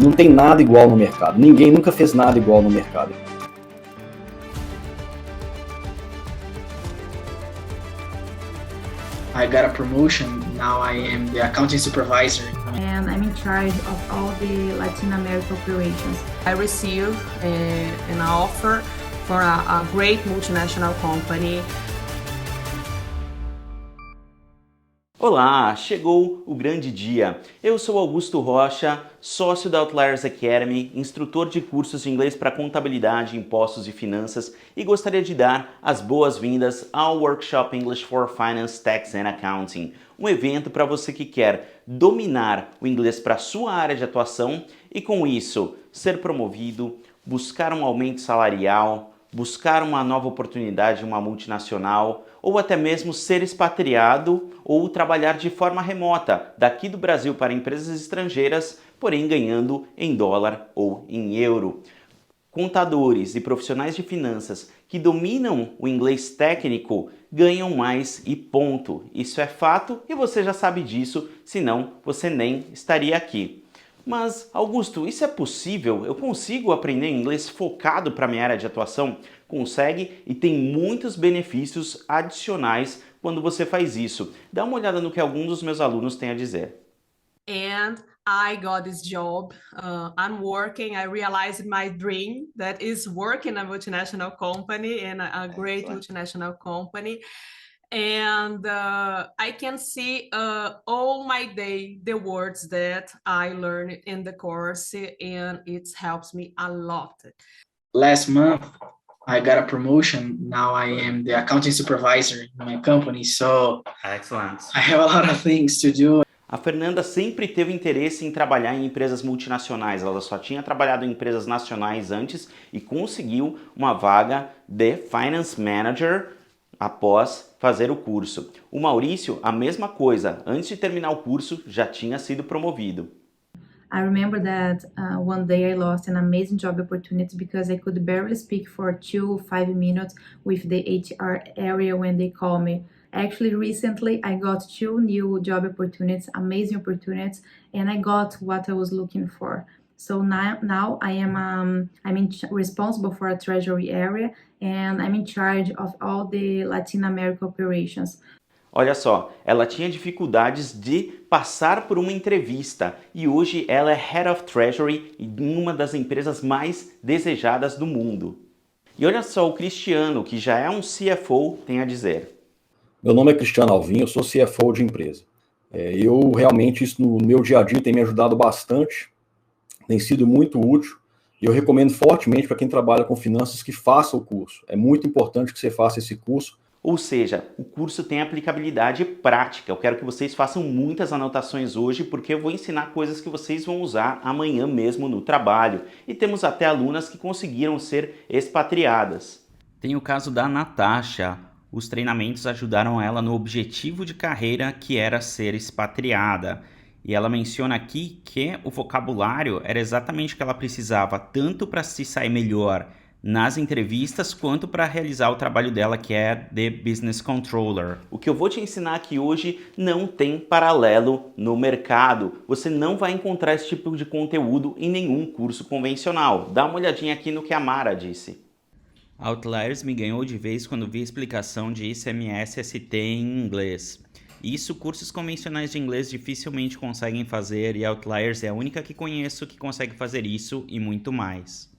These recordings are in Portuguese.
Não tem nada igual no mercado. Ninguém nunca fez nada igual no mercado. I got a promotion. Now I am the accounting supervisor. And I'm in charge of all the Latin America operations. I received an offer for a great multinational company. Olá, chegou o grande dia. Eu sou Augusto Rocha, sócio da Outliers Academy, instrutor de cursos de inglês para contabilidade, impostos e finanças e gostaria de dar as boas-vindas ao Workshop English for Finance, Tax and Accounting, um evento para você que quer dominar o inglês para a sua área de atuação e com isso ser promovido, buscar um aumento salarial, buscar uma nova oportunidade em uma multinacional ou até mesmo ser expatriado ou trabalhar de forma remota daqui do Brasil para empresas estrangeiras, porém ganhando em dólar ou em euro. Contadores e profissionais de finanças que dominam o inglês técnico ganham mais e ponto. Isso é fato e você já sabe disso, senão você nem estaria aqui. Mas, Augusto, isso é possível? Eu consigo aprender inglês focado para minha área de atuação? Consegue e tem muitos benefícios adicionais quando você faz isso. Dá uma olhada no que alguns dos meus alunos têm a dizer. And I got this job. I'm working. I realized my dream that is work in a multinational company and a great multinational company. And I can see all my day the words that I learned in the course, and it helps me a lot. Last month, I got a promotion. Now I am the accounting supervisor in my company. So Excellent. I have a lot of things to do. A Fernanda sempre teve interesse em trabalhar em empresas multinacionais, ela só tinha trabalhado em empresas nacionais antes e conseguiu uma vaga de Finance Manager após fazer o curso. O Maurício, a mesma coisa, antes de terminar o curso já tinha sido promovido. I remember that one day I lost an amazing job opportunity because I could barely speak for 5 minutes with the HR area when they call me. Actually, recently I got 2 new job opportunities, amazing opportunities, and I got what I was looking for. So now I'm responsible for a treasury area and I'm in charge of all the Latin America operations. Olha só, ela tinha dificuldades de passar por uma entrevista e hoje ela é Head of Treasury em uma das empresas mais desejadas do mundo. E olha só o Cristiano, que já é um CFO, tem a dizer. Meu nome é Cristiano Alvim, eu sou CFO de empresa. Eu realmente, isso no meu dia a dia tem me ajudado bastante, tem sido muito útil e eu recomendo fortemente para quem trabalha com finanças que faça o curso. É muito importante que você faça esse curso. Ou seja, o curso tem aplicabilidade prática. Eu quero que vocês façam muitas anotações hoje porque eu vou ensinar coisas que vocês vão usar amanhã mesmo no trabalho. E temos até alunas que conseguiram ser expatriadas. Tem o caso da Natasha. Os treinamentos ajudaram ela no objetivo de carreira que era ser expatriada. E ela menciona aqui que o vocabulário era exatamente o que ela precisava, tanto para se sair melhor nas entrevistas, quanto para realizar o trabalho dela, que é de Business Controller. O que eu vou te ensinar aqui hoje não tem paralelo no mercado. Você não vai encontrar esse tipo de conteúdo em nenhum curso convencional. Dá uma olhadinha aqui no que a Mara disse. Outliers me ganhou de vez quando vi a explicação de ICMS ST em inglês. Isso cursos convencionais de inglês dificilmente conseguem fazer e Outliers é a única que conheço que consegue fazer isso e muito mais.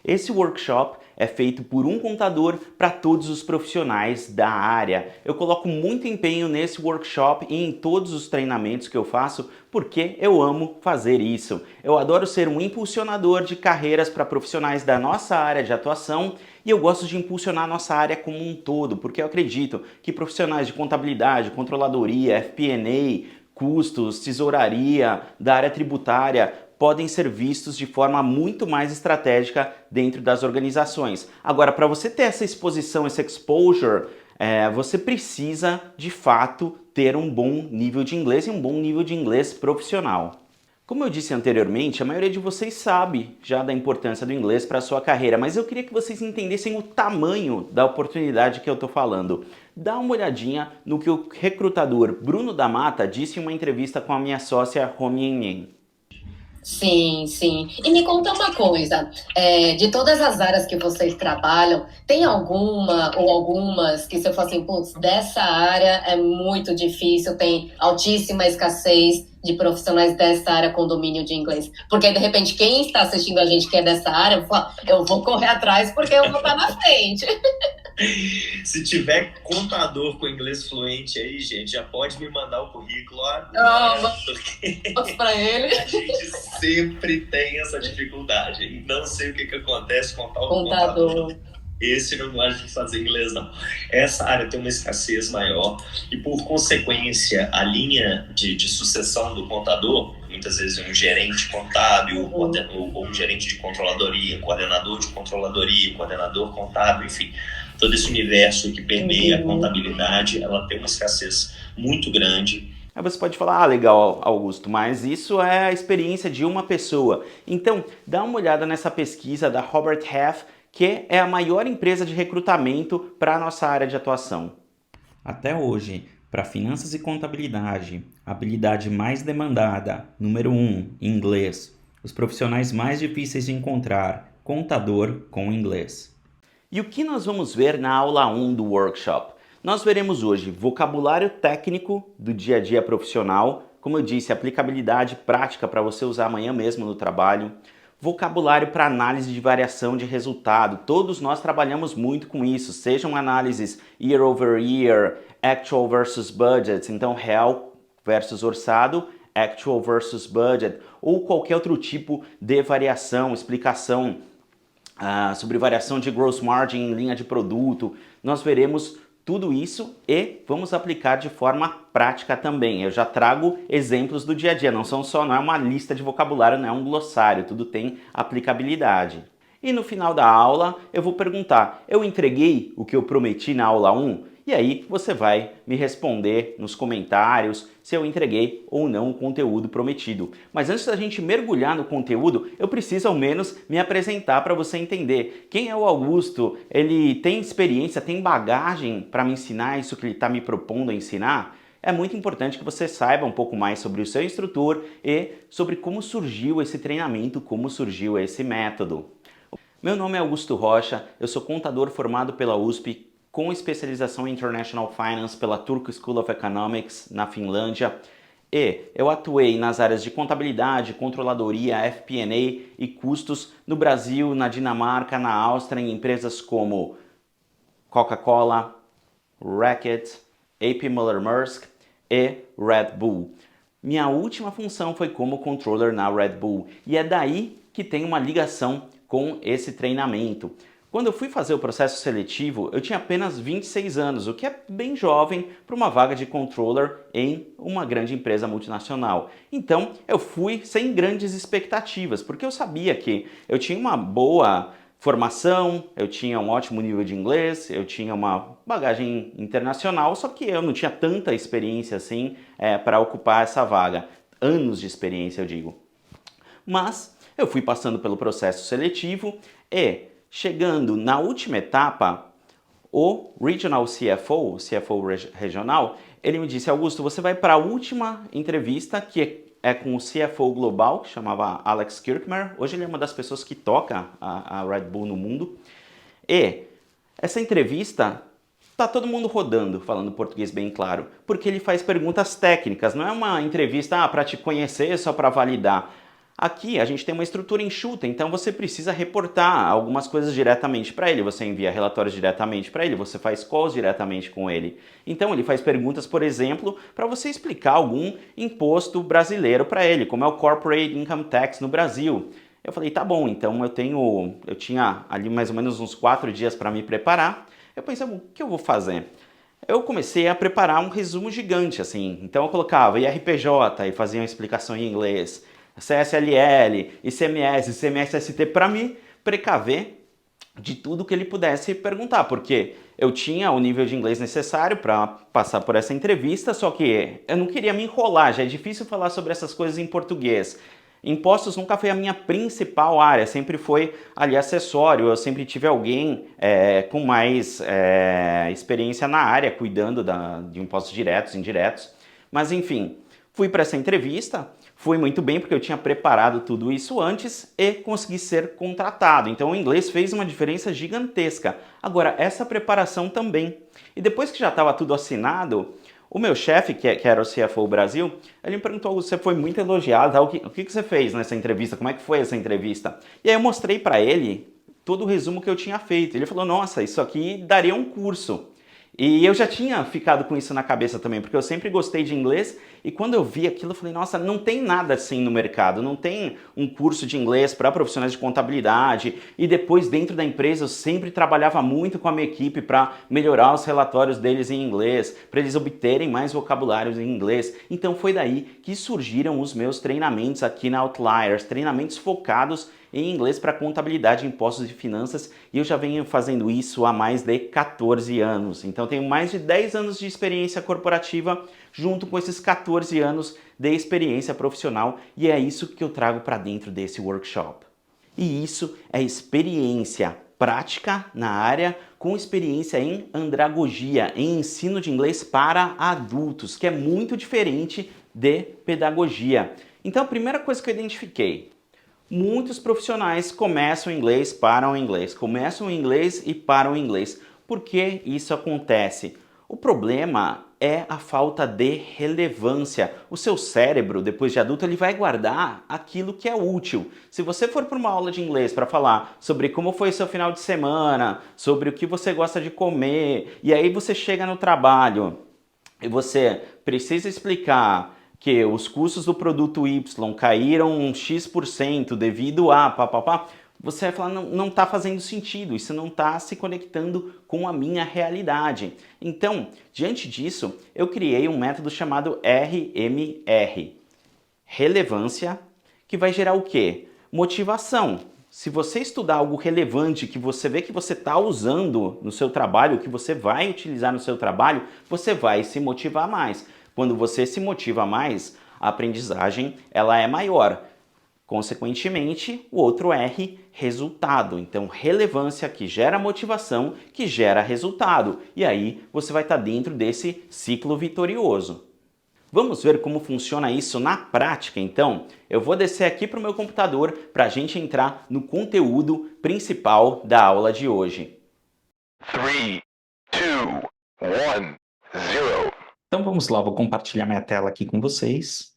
Esse workshop é feito por um contador para todos os profissionais da área. Eu coloco muito empenho nesse workshop e em todos os treinamentos que eu faço porque eu amo fazer isso. Eu adoro ser um impulsionador de carreiras para profissionais da nossa área de atuação e eu gosto de impulsionar a nossa área como um todo, porque eu acredito que profissionais de contabilidade, controladoria, FP&A, custos, tesouraria, da área tributária, podem ser vistos de forma muito mais estratégica dentro das organizações. Agora, para você ter essa exposição, esse exposure, você precisa, de fato, ter um bom nível de inglês e um bom nível de inglês profissional. Como eu disse anteriormente, a maioria de vocês sabe já da importância do inglês para a sua carreira, mas eu queria que vocês entendessem o tamanho da oportunidade que eu estou falando. Dá uma olhadinha no que o recrutador Bruno da Mata disse em uma entrevista com a minha sócia Romy Nhen. Sim, sim. E me conta uma coisa, de todas as áreas que vocês trabalham, tem alguma ou algumas que você fala assim, putz, dessa área é muito difícil, tem altíssima escassez de profissionais dessa área com domínio de inglês? Porque, de repente, quem está assistindo a gente que é dessa área, fala, eu vou correr atrás porque eu vou estar na frente. Se tiver contador com inglês fluente aí, gente, já pode me mandar o currículo Ah, porque para ele. a gente sempre tem essa dificuldade. E não sei o que acontece com tal Contador. Esse não gosta de fazer inglês, não. Essa área tem uma escassez maior e, por consequência, a linha de sucessão do contador, muitas vezes um gerente contábil, ou um gerente de controladoria, coordenador de controladoria, coordenador contábil, enfim, todo esse universo que permeia a contabilidade, ela tem uma escassez muito grande. Aí você pode falar, legal, Augusto, mas isso é a experiência de uma pessoa. Então, dá uma olhada nessa pesquisa da Robert Half, que é a maior empresa de recrutamento para a nossa área de atuação. Até hoje, para finanças e contabilidade, a habilidade mais demandada, número 1, inglês. Os profissionais mais difíceis de encontrar, contador com inglês. E o que nós vamos ver na aula 1 do workshop? Nós veremos hoje vocabulário técnico do dia a dia profissional, como eu disse, aplicabilidade prática para você usar amanhã mesmo no trabalho, vocabulário para análise de variação de resultado. Todos nós trabalhamos muito com isso, sejam análises year over year, actual versus budget, então real versus orçado, actual versus budget, ou qualquer outro tipo de variação, explicação sobre variação de gross margin em linha de produto. Nós veremos tudo isso e vamos aplicar de forma prática também. Eu já trago exemplos do dia a dia, não é uma lista de vocabulário, não é um glossário, tudo tem aplicabilidade. E no final da aula eu vou perguntar, eu entreguei o que eu prometi na aula 1? E aí você vai me responder nos comentários se eu entreguei ou não o conteúdo prometido. Mas antes da gente mergulhar no conteúdo, eu preciso ao menos me apresentar para você entender quem é o Augusto, ele tem experiência, tem bagagem para me ensinar isso que ele está me propondo a ensinar? É muito importante que você saiba um pouco mais sobre o seu instrutor e sobre como surgiu esse treinamento, como surgiu esse método. Meu nome é Augusto Rocha, eu sou contador formado pela USP, com especialização em International Finance pela Turku School of Economics, na Finlândia. E eu atuei nas áreas de contabilidade, controladoria, FP&A e custos no Brasil, na Dinamarca, na Áustria, em empresas como Coca-Cola, Reckitt, A.P. Møller-Mærsk e Red Bull. Minha última função foi como controller na Red Bull. E é daí que tem uma ligação com esse treinamento. Quando eu fui fazer o processo seletivo, eu tinha apenas 26 anos, o que é bem jovem para uma vaga de controller em uma grande empresa multinacional. Então, eu fui sem grandes expectativas, porque eu sabia que eu tinha uma boa formação, eu tinha um ótimo nível de inglês, eu tinha uma bagagem internacional, só que eu não tinha tanta experiência assim para ocupar essa vaga. Anos de experiência, eu digo. Mas eu fui passando pelo processo seletivo e chegando na última etapa, o Regional CFO, o CFO regional, ele me disse, Augusto, você vai para a última entrevista, que é com o CFO global, que chamava Alex Kirkmer. Hoje ele é uma das pessoas que toca a Red Bull no mundo. E essa entrevista, tá todo mundo rodando, falando português bem claro, porque ele faz perguntas técnicas, não é uma entrevista para te conhecer, só para validar. Aqui a gente tem uma estrutura enxuta, então você precisa reportar algumas coisas diretamente para ele, você envia relatórios diretamente para ele, você faz calls diretamente com ele. Então ele faz perguntas, por exemplo, para você explicar algum imposto brasileiro para ele, como é o Corporate Income Tax no Brasil. Eu falei, tá bom, então eu tinha ali mais ou menos uns 4 dias para me preparar. Eu pensei, o que eu vou fazer? Eu comecei a preparar um resumo gigante, assim. Então eu colocava IRPJ e fazia uma explicação em inglês, CSLL, ICMS, ICMS-ST, para me precaver de tudo que ele pudesse perguntar, porque eu tinha o nível de inglês necessário para passar por essa entrevista, só que eu não queria me enrolar, já é difícil falar sobre essas coisas em português. Impostos nunca foi a minha principal área, sempre foi ali acessório, eu sempre tive alguém com mais experiência na área, cuidando de impostos diretos, indiretos, mas enfim, Fui para essa entrevista, fui muito bem porque eu tinha preparado tudo isso antes e consegui ser contratado. Então o inglês fez uma diferença gigantesca. Agora, essa preparação também. E depois que já estava tudo assinado, o meu chefe, que era o CFO Brasil, ele me perguntou, você foi muito elogiado, o que você fez nessa entrevista? Como é que foi essa entrevista? E aí eu mostrei para ele todo o resumo que eu tinha feito. Ele falou, nossa, isso aqui daria um curso. E eu já tinha ficado com isso na cabeça também, porque eu sempre gostei de inglês e quando eu vi aquilo eu falei, nossa, não tem nada assim no mercado, não tem um curso de inglês para profissionais de contabilidade e depois dentro da empresa eu sempre trabalhava muito com a minha equipe para melhorar os relatórios deles em inglês, para eles obterem mais vocabulários em inglês. Então foi daí que surgiram os meus treinamentos aqui na Outliers, treinamentos focados em inglês para contabilidade, impostos e finanças, e eu já venho fazendo isso há mais de 14 anos. Então tenho mais de 10 anos de experiência corporativa junto com esses 14 anos de experiência profissional, e é isso que eu trago para dentro desse workshop. E isso é experiência prática na área com experiência em andragogia, em ensino de inglês para adultos, que é muito diferente de pedagogia. Então a primeira coisa que eu identifiquei, muitos profissionais começam inglês, param inglês, começam inglês e param inglês. Por que isso acontece? O problema é a falta de relevância. O seu cérebro, depois de adulto, ele vai guardar aquilo que é útil. Se você for para uma aula de inglês para falar sobre como foi seu final de semana, sobre o que você gosta de comer, e aí você chega no trabalho e você precisa explicar que os custos do produto Y caíram X% devido a papapá, você vai falar, não está fazendo sentido, isso não está se conectando com a minha realidade. Então, diante disso, eu criei um método chamado RMR, relevância, que vai gerar o quê? Motivação. Se você estudar algo relevante que você vê que você está usando no seu trabalho, que você vai utilizar no seu trabalho, você vai se motivar mais. Quando você se motiva mais, a aprendizagem ela é maior. Consequentemente, o outro R, resultado. Então, relevância que gera motivação, que gera resultado. E aí, você vai estar dentro desse ciclo vitorioso. Vamos ver como funciona isso na prática, então? Eu vou descer aqui para o meu computador para a gente entrar no conteúdo principal da aula de hoje. 3, 2, 1, 0. Então vamos lá, vou compartilhar minha tela aqui com vocês.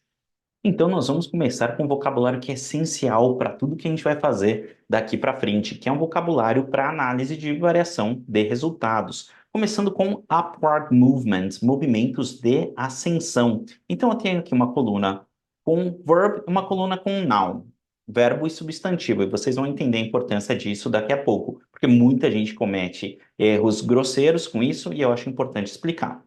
Então nós vamos começar com um vocabulário que é essencial para tudo que a gente vai fazer daqui para frente, que é um vocabulário para análise de variação de resultados. Começando com upward movements, movimentos de ascensão. Então eu tenho aqui uma coluna com verb e uma coluna com noun, verbo e substantivo, e vocês vão entender a importância disso daqui a pouco, porque muita gente comete erros grosseiros com isso e eu acho importante explicar.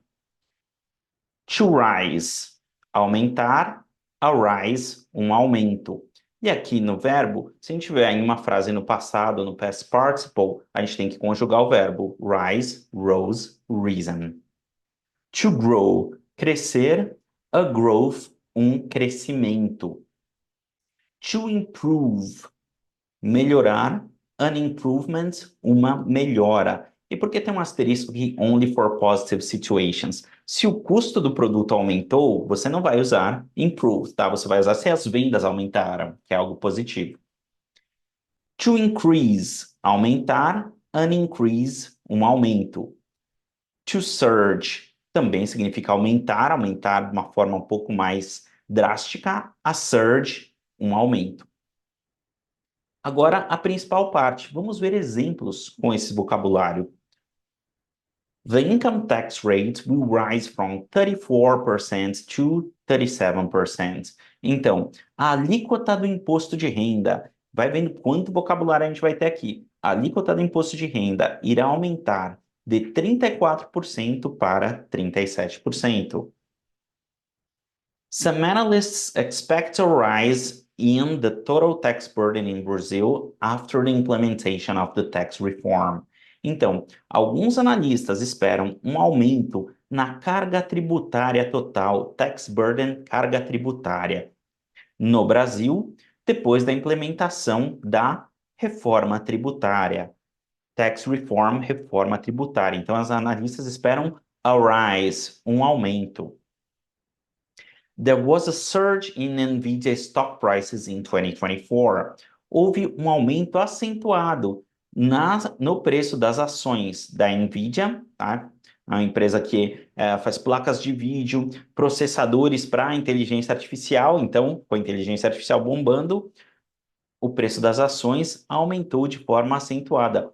To rise, aumentar, arise, um aumento. E aqui no verbo, se a gente tiver em uma frase no passado, no past participle, a gente tem que conjugar o verbo rise, rose, risen. To grow, crescer, a growth, um crescimento. To improve, melhorar, an improvement, uma melhora. E por que tem um asterisco aqui, only for positive situations? Se o custo do produto aumentou, você não vai usar improve, tá? Você vai usar se as vendas aumentaram, que é algo positivo. To increase, aumentar, an increase, um aumento. To surge, também significa aumentar, aumentar de uma forma um pouco mais drástica. A surge, um aumento. Agora, a principal parte. Vamos ver exemplos com esse vocabulário. The income tax rate will rise from 34% to 37%. Então, a alíquota do imposto de renda, vai vendo quanto vocabulário a gente vai ter aqui. A alíquota do imposto de renda irá aumentar de 34% para 37%. Some analysts expect a rise in the total tax burden in Brazil after the implementation of the tax reform. Então, alguns analistas esperam um aumento na carga tributária total, tax burden, carga tributária, no Brasil, depois da implementação da reforma tributária. Tax reform, reforma tributária. Então, os analistas esperam a rise, um aumento. There was a surge in NVIDIA stock prices in 2024. Houve um aumento acentuado no preço das ações da NVIDIA, tá? A empresa que faz placas de vídeo, processadores para inteligência artificial. Então, com a inteligência artificial bombando, o preço das ações aumentou de forma acentuada.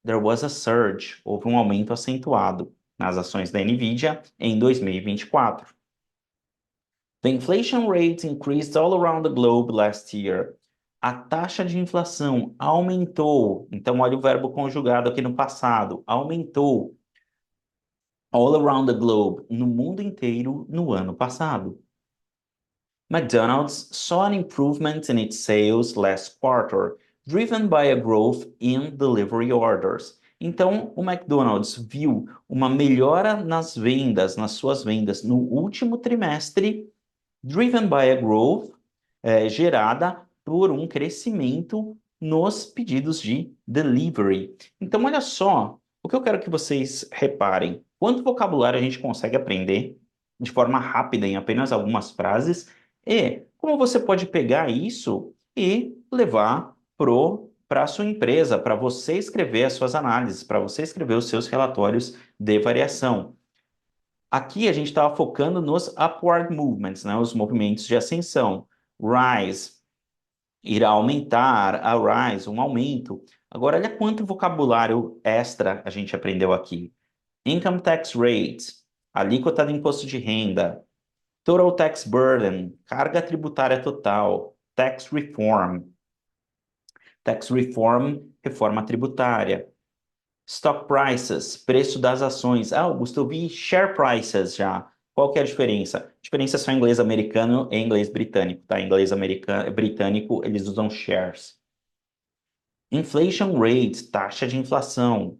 There was a surge, houve um aumento acentuado nas ações da NVIDIA em 2024. The inflation rate increased all around the globe last year. A taxa de inflação aumentou. Então, olha o verbo conjugado aqui no passado. Aumentou. All around the globe, no mundo inteiro, no ano passado. McDonald's saw an improvement in its sales last quarter, driven by a growth in delivery orders. Então, o McDonald's viu uma melhora nas suas vendas no último trimestre, driven by a growth, gerada por um crescimento nos pedidos de delivery. Então, olha só, o que eu quero que vocês reparem. Quanto vocabulário a gente consegue aprender de forma rápida em apenas algumas frases e como você pode pegar isso e levar para a sua empresa, para você escrever as suas análises, para você escrever os seus relatórios de variação. Aqui a gente estava focando nos upward movements, né, os movimentos de ascensão. Rise, irá aumentar, a rise, um aumento. Agora, olha quanto vocabulário extra a gente aprendeu aqui. Income tax rate, alíquota do imposto de renda. Total tax burden, carga tributária total. Tax reform. Tax reform, reforma tributária. Stock prices, preço das ações. Ah, Augusto, eu vi share prices já. Qual que é a diferença? A diferença é só em inglês americano e inglês britânico, tá? Em inglês britânico, eles usam shares. Inflation rate, taxa de inflação.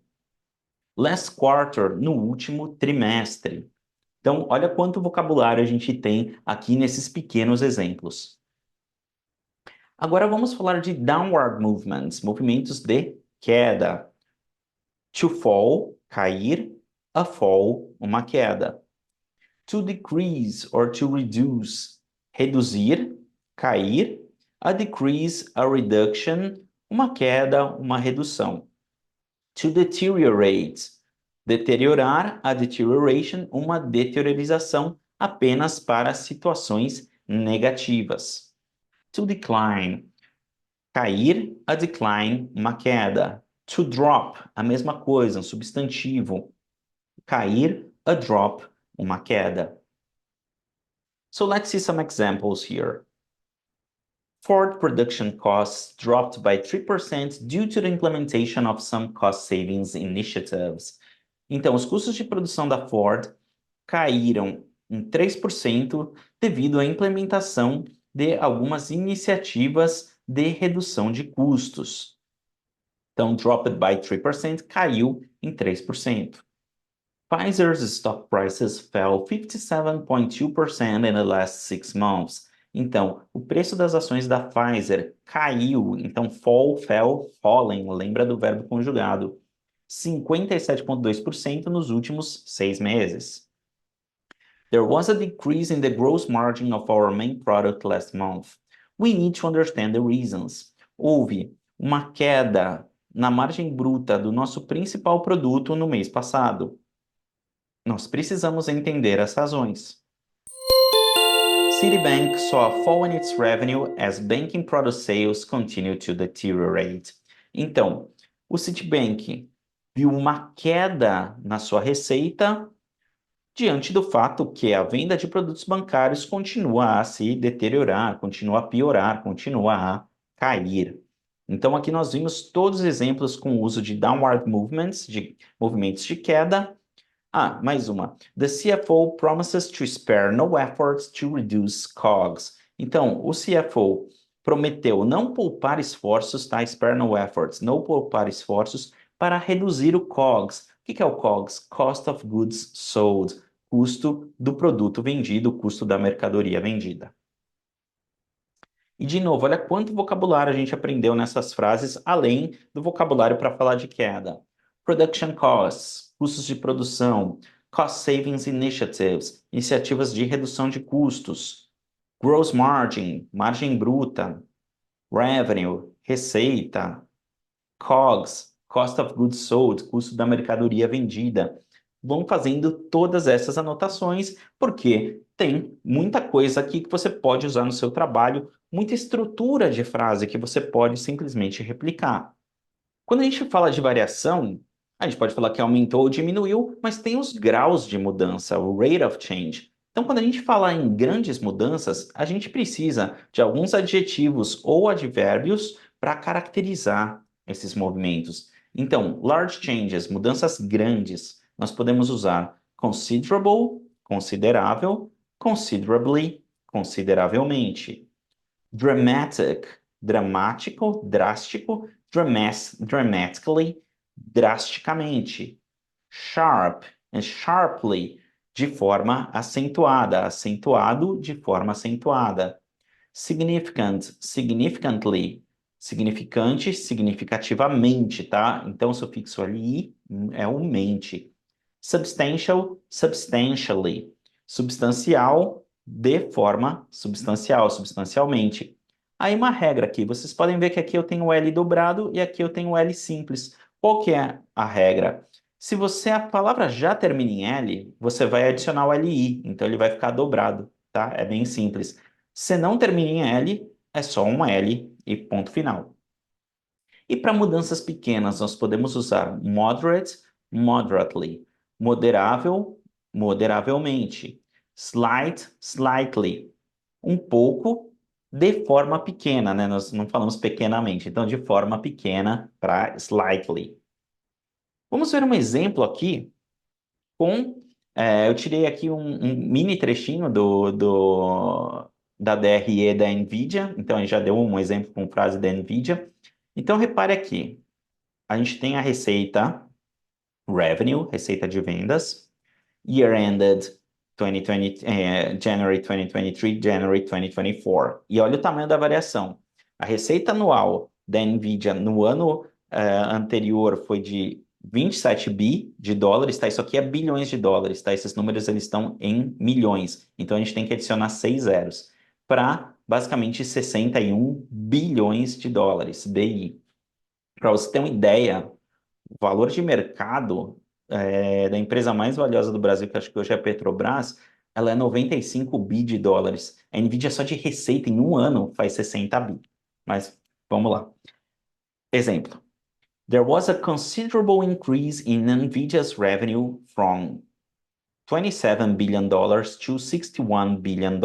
Last quarter, no último trimestre. Então, olha quanto vocabulário a gente tem aqui nesses pequenos exemplos. Agora vamos falar de downward movements, movimentos de queda. To fall, cair. A fall, uma queda. To decrease or to reduce, reduzir, cair. A decrease, a reduction, uma queda, uma redução. To deteriorate, deteriorar, a deterioration, uma deteriorização apenas para situações negativas. To decline, cair, a decline, uma queda. To drop, a mesma coisa, um substantivo. Cair, a drop, uma queda. So let's see some examples here. Ford production costs dropped by 3% due to the implementation of some cost savings initiatives. Então, os custos de produção da Ford caíram em 3% devido à implementação de algumas iniciativas de redução de custos. Então, dropped by 3%, caiu em 3%. Pfizer's stock prices fell 57.2% in the last 6 months. Então, o preço das ações da Pfizer caiu. Então, fall, fell, fallen, lembra do verbo conjugado. 57,2% nos últimos 6 meses. There was a decrease in the gross margin of our main product last month. We need to understand the reasons. Houve uma queda na margem bruta do nosso principal produto no mês passado. Nós precisamos entender as razões. Citibank saw a fall in its revenue as banking product sales continue to deteriorate. Então, o Citibank viu uma queda na sua receita diante do fato que a venda de produtos bancários continua a se deteriorar, continua a piorar, continua a cair. Então, aqui nós vimos todos os exemplos com o uso de downward movements, de movimentos de queda. Ah, mais uma. The CFO promises to spare no efforts to reduce COGS. Então, o CFO prometeu não poupar esforços, tá? Spare no efforts, não poupar esforços para reduzir o COGS. O que é o COGS? Cost of Goods Sold. Custo do produto vendido, custo da mercadoria vendida. E, de novo, olha quanto vocabulário a gente aprendeu nessas frases, além do vocabulário para falar de queda. Production costs, custos de produção. Cost Savings Initiatives, iniciativas de redução de custos. Gross Margin, margem bruta. Revenue, receita. COGS, Cost of Goods Sold, custo da mercadoria vendida. Vão fazendo todas essas anotações, porque tem muita coisa aqui que você pode usar no seu trabalho, muita estrutura de frase que você pode simplesmente replicar. Quando a gente fala de variação, a gente pode falar que aumentou ou diminuiu, mas tem os graus de mudança, o rate of change. Então, quando a gente fala em grandes mudanças, a gente precisa de alguns adjetivos ou advérbios para caracterizar esses movimentos. Então, large changes, mudanças grandes, nós podemos usar considerable, considerável, considerably, consideravelmente. Dramatic, dramático, drástico, dramatically, drasticamente. Sharp and sharply, de forma acentuada, acentuado de forma acentuada. Significant, significantly, significante, significativamente, tá? Então, o sufixo ali é o mente. Substantial, substantially. Substancial, de forma substancial, substancialmente. Aí uma regra aqui, vocês podem ver que aqui eu tenho o L dobrado e aqui eu tenho o L simples. Qual que é a regra? Se a palavra já termina em L, você vai adicionar o LI, então ele vai ficar dobrado, tá? É bem simples. Se não termina em L, é só um L e ponto final. E para mudanças pequenas, nós podemos usar moderate, moderately, moderável, moderavelmente, slight, slightly, um pouco, de forma pequena, né? Nós não falamos pequenamente, então de forma pequena para slightly. Vamos ver um exemplo aqui com... eu tirei aqui um mini trechinho da DRE da NVIDIA, então a gente já deu um exemplo com frase da NVIDIA. Então repare aqui, a gente tem a receita revenue, receita de vendas, year-ended 2020, January 2023, January 2024. E olha o tamanho da variação. A receita anual da NVIDIA no ano anterior foi de 27 bi de dólares, tá? Isso aqui é bilhões de dólares, tá? Esses números eles estão em milhões. Então a gente tem que adicionar 6 zeros para basicamente 61 bilhões de dólares, BI. Para você ter uma ideia, o valor de mercado da empresa mais valiosa do Brasil, que acho que hoje é a Petrobras, ela é 95 bi de dólares. A NVIDIA só de receita em um ano faz 60 bi. Mas vamos lá. Exemplo. There was a considerable increase in NVIDIA's revenue from $27 billion to $61 billion,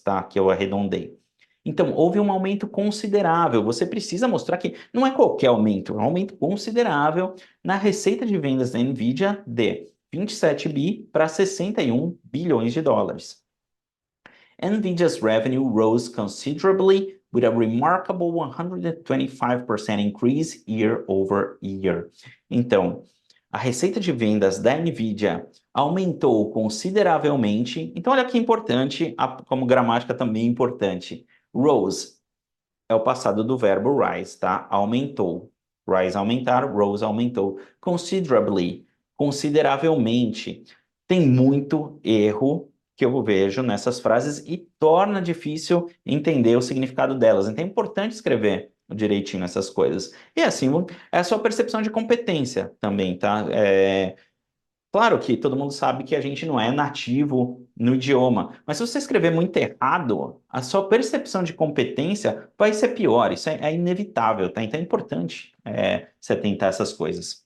tá? Que eu arredondei. Então, houve um aumento considerável. Você precisa mostrar que não é qualquer aumento, é um aumento considerável na receita de vendas da NVIDIA de 27 bi para 61 bilhões de dólares. NVIDIA's revenue rose considerably with a remarkable 125% increase year over year. Então, a receita de vendas da NVIDIA aumentou consideravelmente. Então, olha que importante, como gramática também é importante. Rose é o passado do verbo rise, tá? Aumentou. Rise, aumentar. Rose, aumentou. Considerably, consideravelmente. Tem muito erro que eu vejo nessas frases e torna difícil entender o significado delas. Então é importante escrever direitinho essas coisas. E assim, é a sua percepção de competência também, tá? Claro que todo mundo sabe que a gente não é nativo no idioma, mas se você escrever muito errado, a sua percepção de competência vai ser pior, isso é inevitável, tá? Então é importante você tentar essas coisas.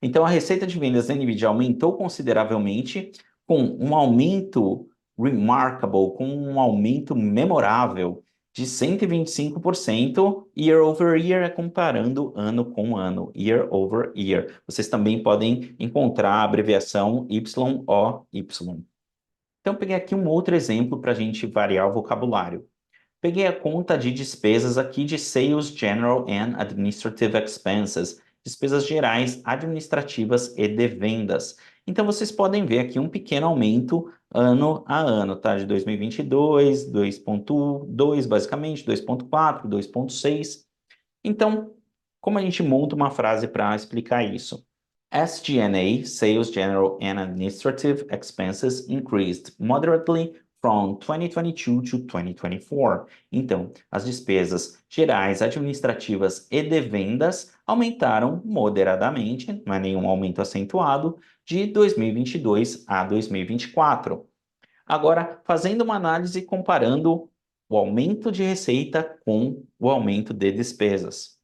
Então a receita de vendas da NVIDIA aumentou consideravelmente, com um aumento remarkable, com um aumento memorável de 125%, year over year, comparando ano com ano, year over year. Vocês também podem encontrar a abreviação YOY. Então, peguei aqui um outro exemplo para a gente variar o vocabulário. Peguei a conta de despesas aqui de Sales, General and Administrative Expenses, despesas gerais, administrativas e de vendas. Então, vocês podem ver aqui um pequeno aumento ano a ano, tá? De 2022, 2.2 basicamente, 2.4, 2.6. Então, como a gente monta uma frase para explicar isso? SG&A, Sales, General and Administrative Expenses, increased moderately from 2022 to 2024. Então, as despesas gerais, administrativas e de vendas aumentaram moderadamente, não é nenhum aumento acentuado, de 2022 a 2024. Agora, fazendo uma análise comparando o aumento de receita com o aumento de despesas.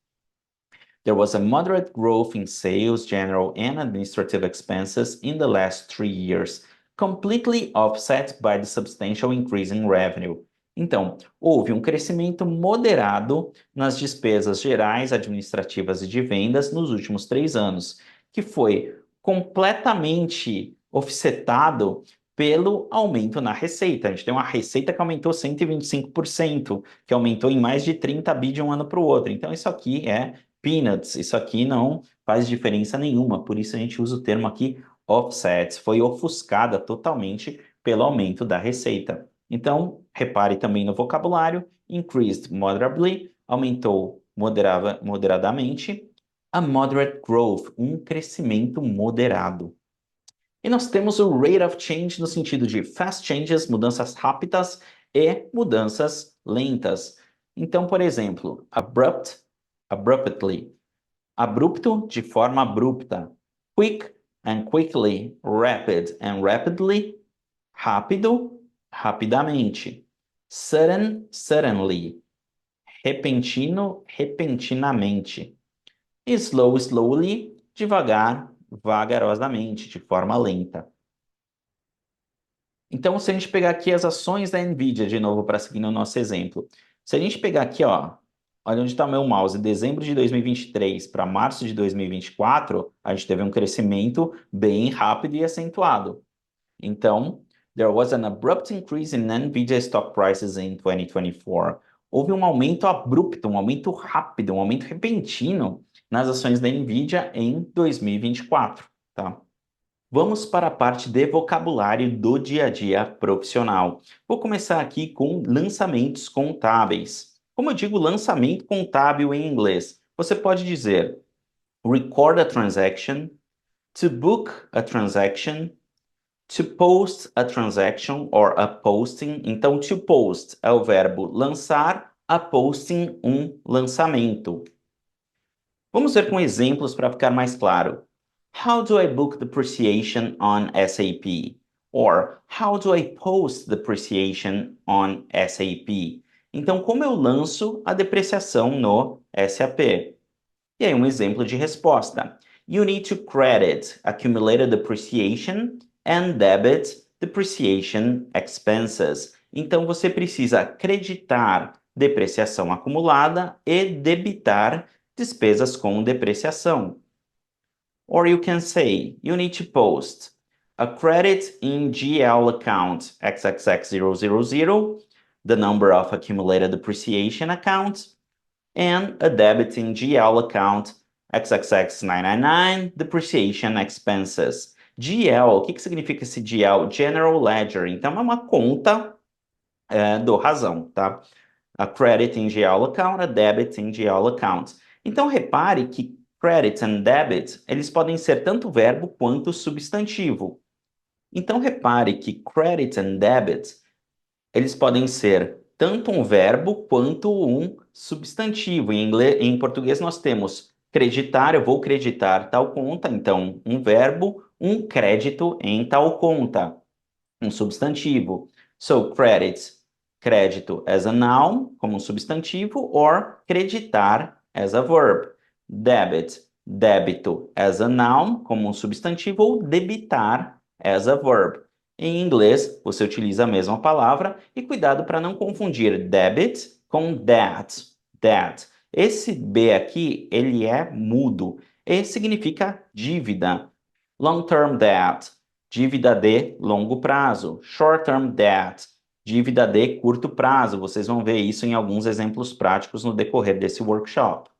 There was a moderate growth in sales, general and administrative expenses in the last 3 years, completely offset by the substantial increase in revenue. Então, houve um crescimento moderado nas despesas gerais, administrativas e de vendas nos últimos 3 anos, que foi completamente offsetado pelo aumento na receita. A gente tem uma receita que aumentou 125%, que aumentou em mais de 30 bi de um ano para o outro. Então, isso aqui é peanuts, isso aqui não faz diferença nenhuma, por isso a gente usa o termo aqui offsets, foi ofuscada totalmente pelo aumento da receita. Então, repare também no vocabulário, increased moderately, aumentou moderadamente, a moderate growth, um crescimento moderado. E nós temos o rate of change no sentido de fast changes, mudanças rápidas, e mudanças lentas. Então, por exemplo, abruptly, abrupto de forma abrupta, quick and quickly, rapid and rapidly, rápido, rapidamente, sudden, suddenly, repentino, repentinamente, e slow, slowly, devagar, vagarosamente, de forma lenta. Então, se a gente pegar aqui as ações da NVIDIA, de novo, para seguir no nosso exemplo, se a gente pegar aqui, ó, olha onde está o meu mouse, dezembro de 2023 para março de 2024, a gente teve um crescimento bem rápido e acentuado. Então, there was an abrupt increase in NVIDIA stock prices in 2024. Houve um aumento abrupto, um aumento rápido, um aumento repentino nas ações da NVIDIA em 2024, tá? Vamos para a parte de vocabulário do dia a dia profissional. Vou começar aqui com lançamentos contábeis. Como eu digo lançamento contábil em inglês, você pode dizer record a transaction, to book a transaction, to post a transaction or a posting. Então, to post é o verbo lançar, a posting um lançamento. Vamos ver com exemplos para ficar mais claro. How do I book depreciation on SAP? Or, how do I post depreciation on SAP? Então, como eu lanço a depreciação no SAP? E aí, um exemplo de resposta. You need to credit accumulated depreciation and debit depreciation expenses. Então, você precisa acreditar depreciação acumulada e debitar despesas com depreciação. Or you can say, you need to post a credit in GL account XXX000, the number of accumulated depreciation accounts, and a debit in GL account XXX999, depreciation expenses. GL, o que significa esse GL? General Ledger. Então, é uma conta do razão, tá? A credit in GL account, a debit in GL account. Então, repare que credit and debit, eles podem ser tanto verbo quanto substantivo. Então, repare que credit and debit, eles podem ser tanto um verbo quanto um substantivo. Em português, nós temos creditar, eu vou creditar tal conta, então, um verbo, um crédito em tal conta, um substantivo. So, credit, crédito as a noun, como um substantivo, or creditar as a verb. Debit, débito as a noun, como um substantivo, ou debitar as a verb. Em inglês, você utiliza a mesma palavra e cuidado para não confundir debit com that. Esse B aqui, ele é mudo e significa dívida. Long-term debt, dívida de longo prazo. Short-term debt, dívida de curto prazo. Vocês vão ver isso em alguns exemplos práticos no decorrer desse workshop.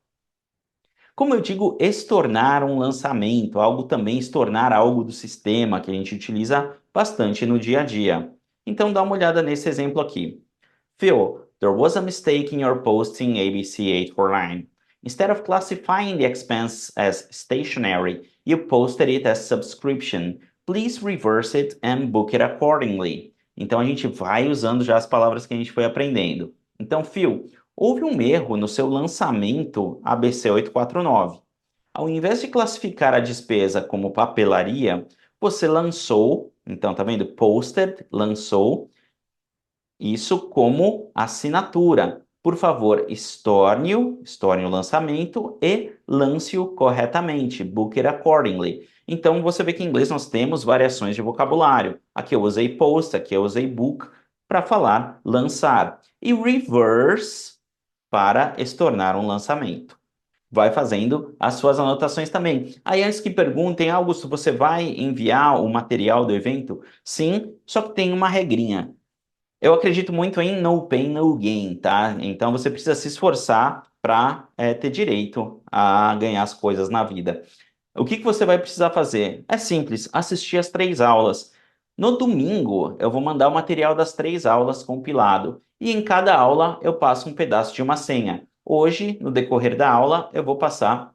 Como eu digo, estornar um lançamento, algo também estornar algo do sistema, que a gente utiliza bastante no dia a dia. Então, dá uma olhada nesse exemplo aqui. Phil, there was a mistake in your posting ABC 849. Instead of classifying the expense as stationary, You posted it as subscription. Please reverse it and book it accordingly. Então a gente vai usando já as palavras que a gente foi aprendendo. Então, Phil, houve um erro no seu lançamento ABC 849. Ao invés de classificar a despesa como papelaria, você lançou, então tá vendo? Posted, lançou, isso como assinatura. Por favor, estorne o lançamento e lance-o corretamente, book it accordingly. Então, você vê que em inglês nós temos variações de vocabulário. Aqui eu usei post, aqui eu usei book para falar lançar. E reverse para estornar um lançamento. Vai fazendo as suas anotações também. Aí, antes que perguntem, Augusto, você vai enviar o material do evento? Sim, só que tem uma regrinha. Eu acredito muito em no pain, no gain, tá? Então você precisa se esforçar para ter direito a ganhar as coisas na vida. O que você vai precisar fazer? É simples, assistir as 3 aulas. No domingo, eu vou mandar o material das 3 aulas compilado. E em cada aula, eu passo um pedaço de uma senha. Hoje, no decorrer da aula, eu vou passar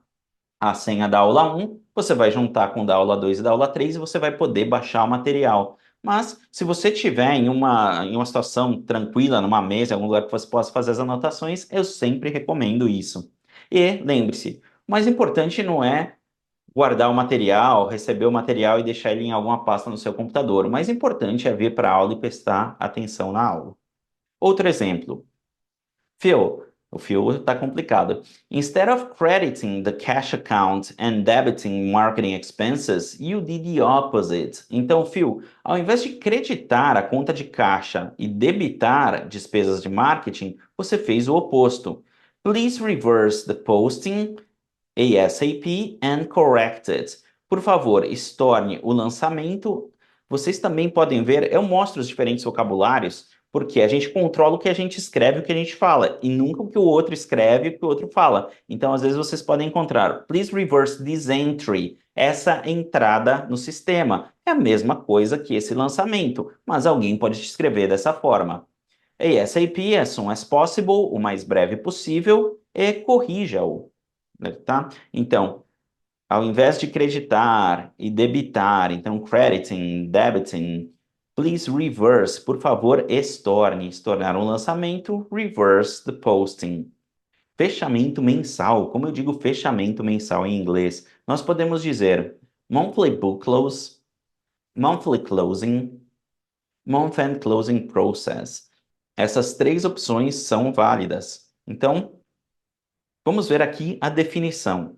a senha da aula 1, você vai juntar com da aula 2 e da aula 3 e você vai poder baixar o material. Mas, se você estiver em uma situação tranquila, numa mesa, em algum lugar que você possa fazer as anotações, eu sempre recomendo isso. E, lembre-se, o mais importante não é guardar o material, receber o material e deixar ele em alguma pasta no seu computador. O mais importante é vir para a aula e prestar atenção na aula. Outro exemplo. Phil, o Phil está complicado. Instead of crediting the cash account and debiting marketing expenses, you did the opposite. Então, Phil, ao invés de creditar a conta de caixa e debitar despesas de marketing, você fez o oposto. Please reverse the posting ASAP and correct it. Por favor, estorne o lançamento. Vocês também podem ver, eu mostro os diferentes vocabulários, porque a gente controla o que a gente escreve e o que a gente fala, e nunca o que o outro escreve e o que o outro fala. Então, às vezes, vocês podem encontrar, please reverse this entry, essa entrada no sistema. É a mesma coisa que esse lançamento, mas alguém pode te escrever dessa forma. ASAP, as soon as possible, o mais breve possível, e corrija-o, tá? Então, ao invés de creditar e debitar, então crediting, debiting, please reverse, por favor, estorne, estornar um lançamento, reverse the posting. Fechamento mensal, como eu digo fechamento mensal em inglês, nós podemos dizer monthly book close, monthly closing, month-end closing process. Essas 3 opções são válidas. Então, vamos ver aqui a definição.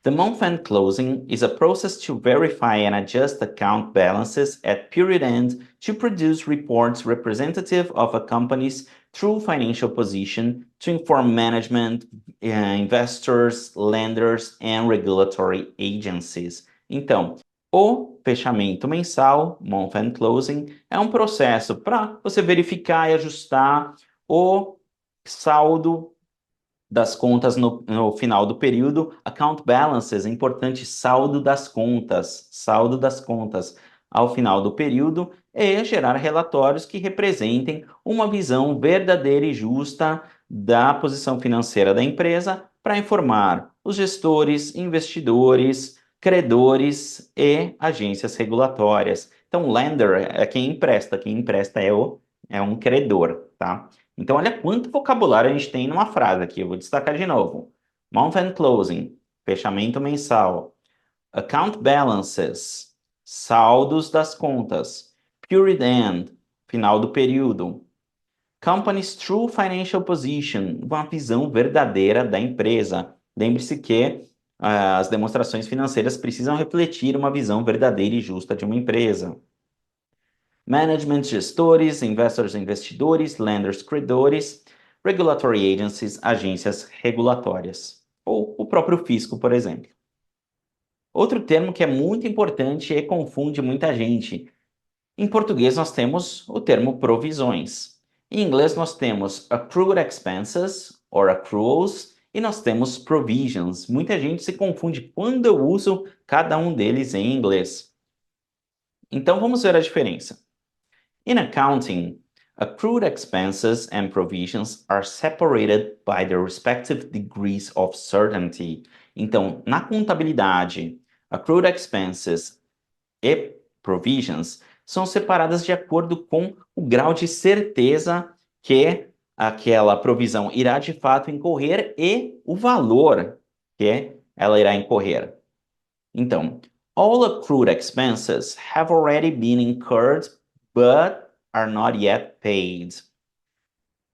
The month-end closing is a process to verify and adjust account balances at period end to produce reports representative of a company's true financial position to inform management, investors, lenders, and regulatory agencies. Então, o fechamento mensal, month-end closing, é um processo para você verificar e ajustar o saldo das contas no final do período. Account balances, é importante, saldo das contas ao final do período, e gerar relatórios que representem uma visão verdadeira e justa da posição financeira da empresa para informar os gestores, investidores, credores e agências regulatórias. Então, lender é quem empresta é um credor, tá? Então, olha quanto vocabulário a gente tem numa frase aqui. Eu vou destacar de novo. Month-end closing, fechamento mensal. Account balances, saldos das contas. Period end, final do período. Company's true financial position, uma visão verdadeira da empresa. Lembre-se que as demonstrações financeiras precisam refletir uma visão verdadeira e justa de uma empresa. Management, gestores, investors, investidores, lenders, credores, regulatory agencies, agências regulatórias, ou o próprio fisco, por exemplo. Outro termo que é muito importante e confunde muita gente. Em português nós temos o termo provisões. Em inglês nós temos accrued expenses, or accruals, e nós temos provisions. Muita gente se confunde quando eu uso cada um deles em inglês. Então vamos ver a diferença. In accounting, Accrued expenses and provisions are separated by their respective degrees of certainty. Então, na contabilidade, accrued expenses e provisions são separadas de acordo com o grau de certeza que aquela provisão irá de fato incorrer e o valor que ela irá incorrer. Então, all accrued expenses have already been incurred but are not yet paid.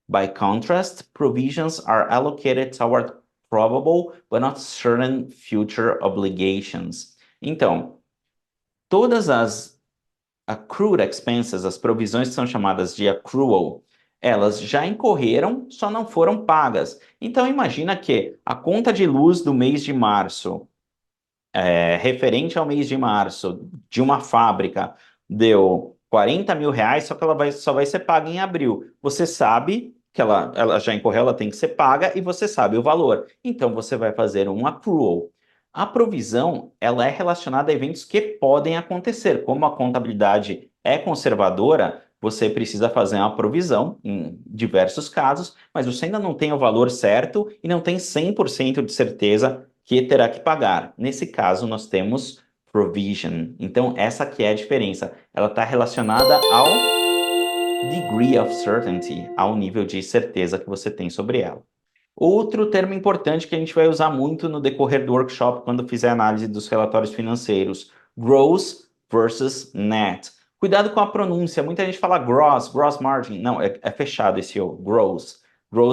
By contrast, provisions are allocated toward probable but not certain future obligations. Então, todas as accrued expenses, as provisões que são chamadas de accrual, elas já incorreram, só não foram pagas. Então, imagina que a conta de luz do mês de março, referente ao mês de março, de uma fábrica, deu 40 mil reais, só que ela só vai ser paga em abril. Você sabe que ela já incorreu, ela tem que ser paga, e você sabe o valor. Então, você vai fazer um accrual. A provisão, ela é relacionada a eventos que podem acontecer. Como a contabilidade é conservadora, você precisa fazer uma provisão em diversos casos, mas você ainda não tem o valor certo e não tem 100% de certeza que terá que pagar. Nesse caso, nós temos provision. Então, essa aqui é a diferença. Ela está relacionada ao degree of certainty, ao nível de certeza que você tem sobre ela. Outro termo importante que a gente vai usar muito no decorrer do workshop quando fizer análise dos relatórios financeiros, gross versus net. Cuidado com a pronúncia, muita gente fala gross margin, não, é fechado esse O, gross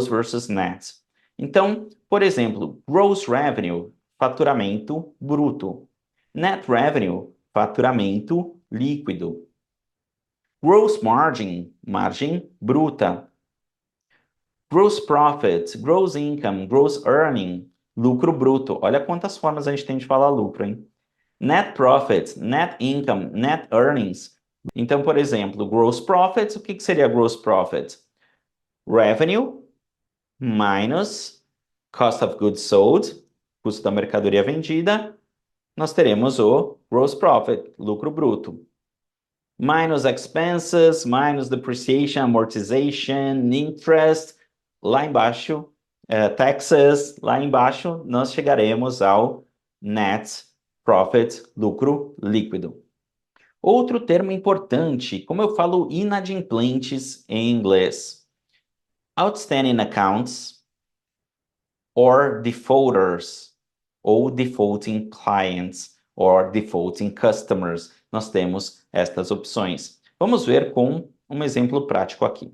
versus net. Então, por exemplo, gross revenue, faturamento bruto. Net revenue, faturamento líquido. Gross margin, margem bruta. Gross profit, gross income, gross earning, lucro bruto. Olha quantas formas a gente tem de falar lucro, hein? Net profit, net income, net earnings. Então, por exemplo, gross profit, o que seria gross profit? Revenue minus cost of goods sold, custo da mercadoria vendida, nós teremos o gross profit, lucro bruto. Minus expenses, minus depreciation, amortization, interest, lá embaixo, taxes, lá embaixo, nós chegaremos ao net profit, lucro líquido. Outro termo importante, como eu falo inadimplentes em inglês, outstanding accounts or defaulters, ou defaulting clients, or defaulting customers. Nós temos estas opções. Vamos ver com um exemplo prático aqui.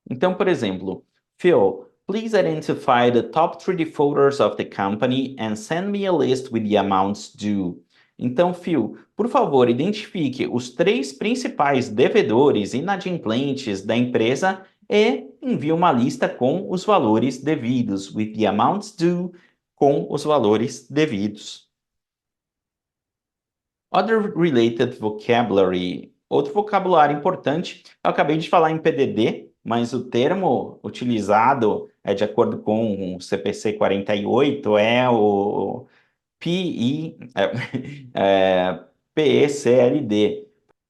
Então, por exemplo, Phil, please identify the top 3 defaulters of the company and send me a list with the amounts due. Então, Phil, por favor, identifique os 3 principais devedores inadimplentes da empresa e envie uma lista com os valores devidos, with the amounts due, com os valores devidos. Other related vocabulary. Outro vocabulário importante, eu acabei de falar em PDD, mas o termo utilizado é de acordo com o CPC 48, é o PECLD,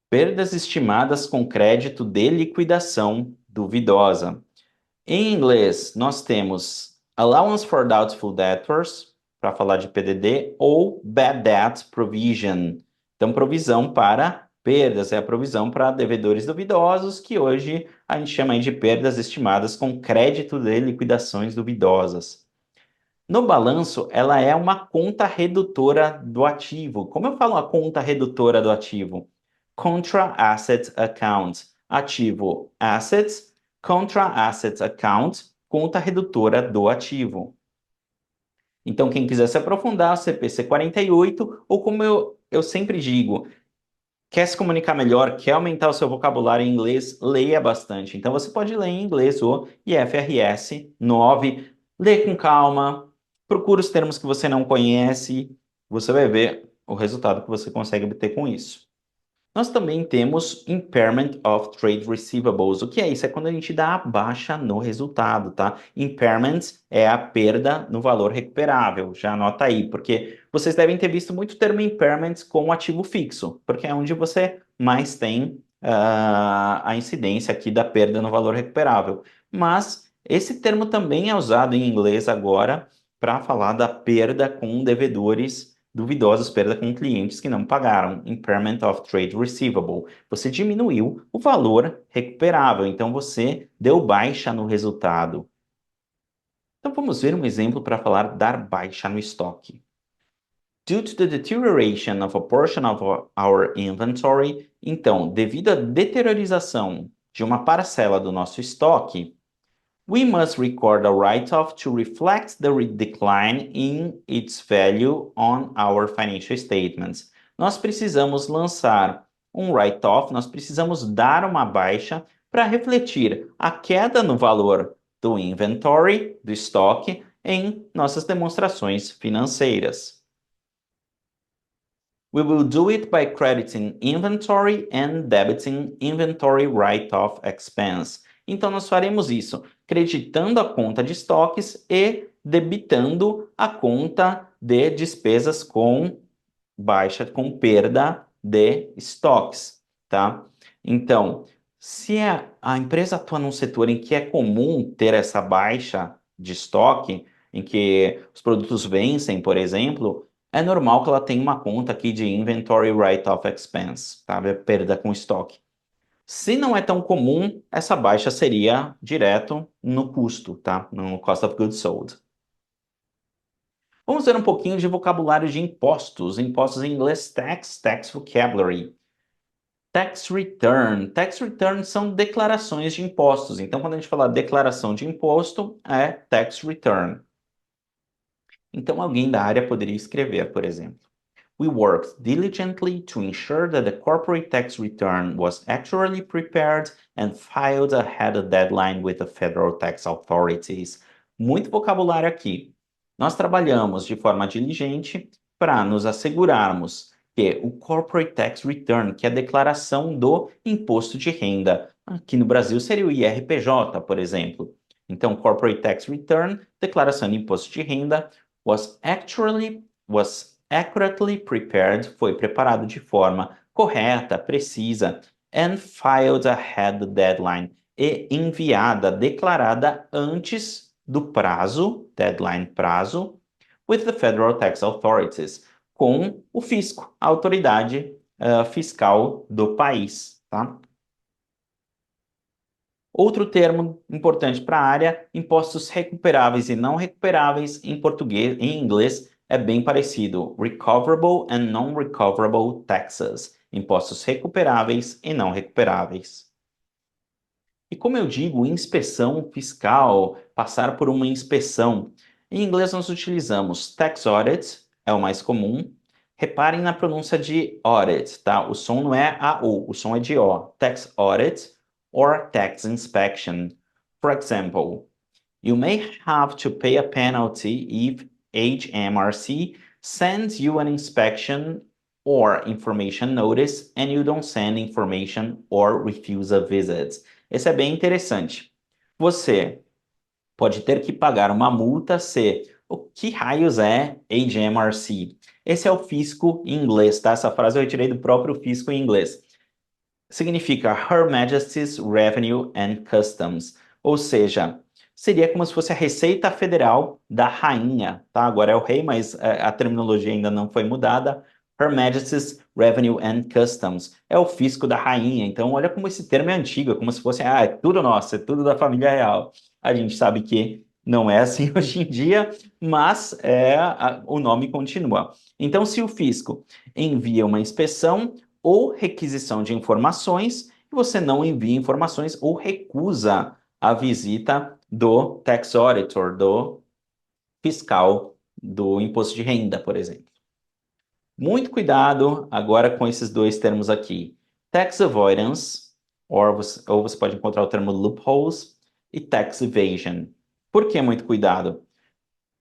perdas estimadas com crédito de liquidação duvidosa. Em inglês, nós temos allowance for doubtful debtors, para falar de PDD, ou bad debt provision. Então, provisão para perdas, é a provisão para devedores duvidosos, que hoje a gente chama aí de perdas estimadas com crédito de liquidações duvidosas. No balanço, ela é uma conta redutora do ativo. Como eu falo a conta redutora do ativo? Contra asset account. Ativo assets, contra asset account, conta redutora do ativo. Então, quem quiser se aprofundar, CPC 48, ou como eu sempre digo, quer se comunicar melhor, quer aumentar o seu vocabulário em inglês, leia bastante. Então, você pode ler em inglês o IFRS 9, lê com calma, procura os termos que você não conhece, você vai ver o resultado que você consegue obter com isso. Nós também temos Impairment of Trade Receivables. O que é isso? É quando a gente dá a baixa no resultado, tá? Impairment é a perda no valor recuperável. Já anota aí, porque vocês devem ter visto muito o termo impairment com ativo fixo, porque é onde você mais tem a incidência aqui da perda no valor recuperável. Mas esse termo também é usado em inglês agora para falar da perda com devedores duvidosos, perda com clientes que não pagaram, impairment of trade receivable. Você diminuiu o valor recuperável, então você deu baixa no resultado. Então vamos ver um exemplo para falar dar baixa no estoque. Due to the deterioration of a portion of our inventory, então, devido à deteriorização de uma parcela do nosso estoque, we must record a write-off to reflect the decline in its value on our financial statements. Nós precisamos lançar um write-off, nós precisamos dar uma baixa para refletir a queda no valor do inventory, do estoque, em nossas demonstrações financeiras. We will do it by crediting inventory and debiting inventory write-off expense. Então, nós faremos isso creditando a conta de estoques e debitando a conta de despesas com baixa, com perda de estoques, tá? Então, se a empresa atua num setor em que é comum ter essa baixa de estoque, em que os produtos vencem, por exemplo, é normal que ela tenha uma conta aqui de Inventory Write-Off Expense, tá? Perda com estoque. Se não é tão comum, essa baixa seria direto no custo, tá? No Cost of Goods Sold. Vamos ver um pouquinho de vocabulário de impostos. Impostos em inglês, tax vocabulary. Tax return. Tax return são declarações de impostos. Então, quando a gente fala declaração de imposto, é tax return. Então, alguém da área poderia escrever, por exemplo. We worked diligently to ensure that the corporate tax return was actually prepared and filed ahead of deadline with the federal tax authorities. Muito vocabulário aqui. Nós trabalhamos de forma diligente para nos assegurarmos que o corporate tax return, que é a declaração do imposto de renda, aqui no Brasil seria o IRPJ, por exemplo. Então, corporate tax return, declaração de imposto de renda, was accurately prepared, foi preparado de forma correta, precisa, and filed ahead the deadline, e enviada, declarada antes do prazo, deadline prazo, with the federal tax authorities, com o fisco, a autoridade fiscal do país, tá? Outro termo importante para a área, impostos recuperáveis e não recuperáveis, em português, em inglês, é bem parecido. Recoverable and non-recoverable taxes. Impostos recuperáveis e não recuperáveis. E como eu digo, inspeção fiscal, passar por uma inspeção. Em inglês nós utilizamos tax audit, é o mais comum. Reparem na pronúncia de audit, tá? O som não é AU, o som é de O. Tax audit or tax inspection. For example, you may have to pay a penalty if HMRC sends you an inspection or information notice and you don't send information or refuse a visit. Esse é bem interessante. Você pode ter que pagar uma multa se... O que raios é HMRC? Esse é o fisco em inglês, tá? Essa frase eu retirei do próprio fisco em inglês. Significa Her Majesty's Revenue and Customs, ou seja, seria como se fosse a Receita Federal da Rainha, tá? Agora é o rei, mas a terminologia ainda não foi mudada. Her Majesty's Revenue and Customs é o fisco da rainha. Então, olha como esse termo é antigo, como se fosse, é tudo nosso, é tudo da família real. A gente sabe que não é assim hoje em dia, mas o nome continua. Então, se o fisco envia uma inspeção ou requisição de informações, e você não envia informações ou recusa a visita do tax auditor, do fiscal do imposto de renda, por exemplo. Muito cuidado agora com esses dois termos aqui. Tax avoidance, ou você pode encontrar o termo loopholes, e tax evasion. Por que muito cuidado?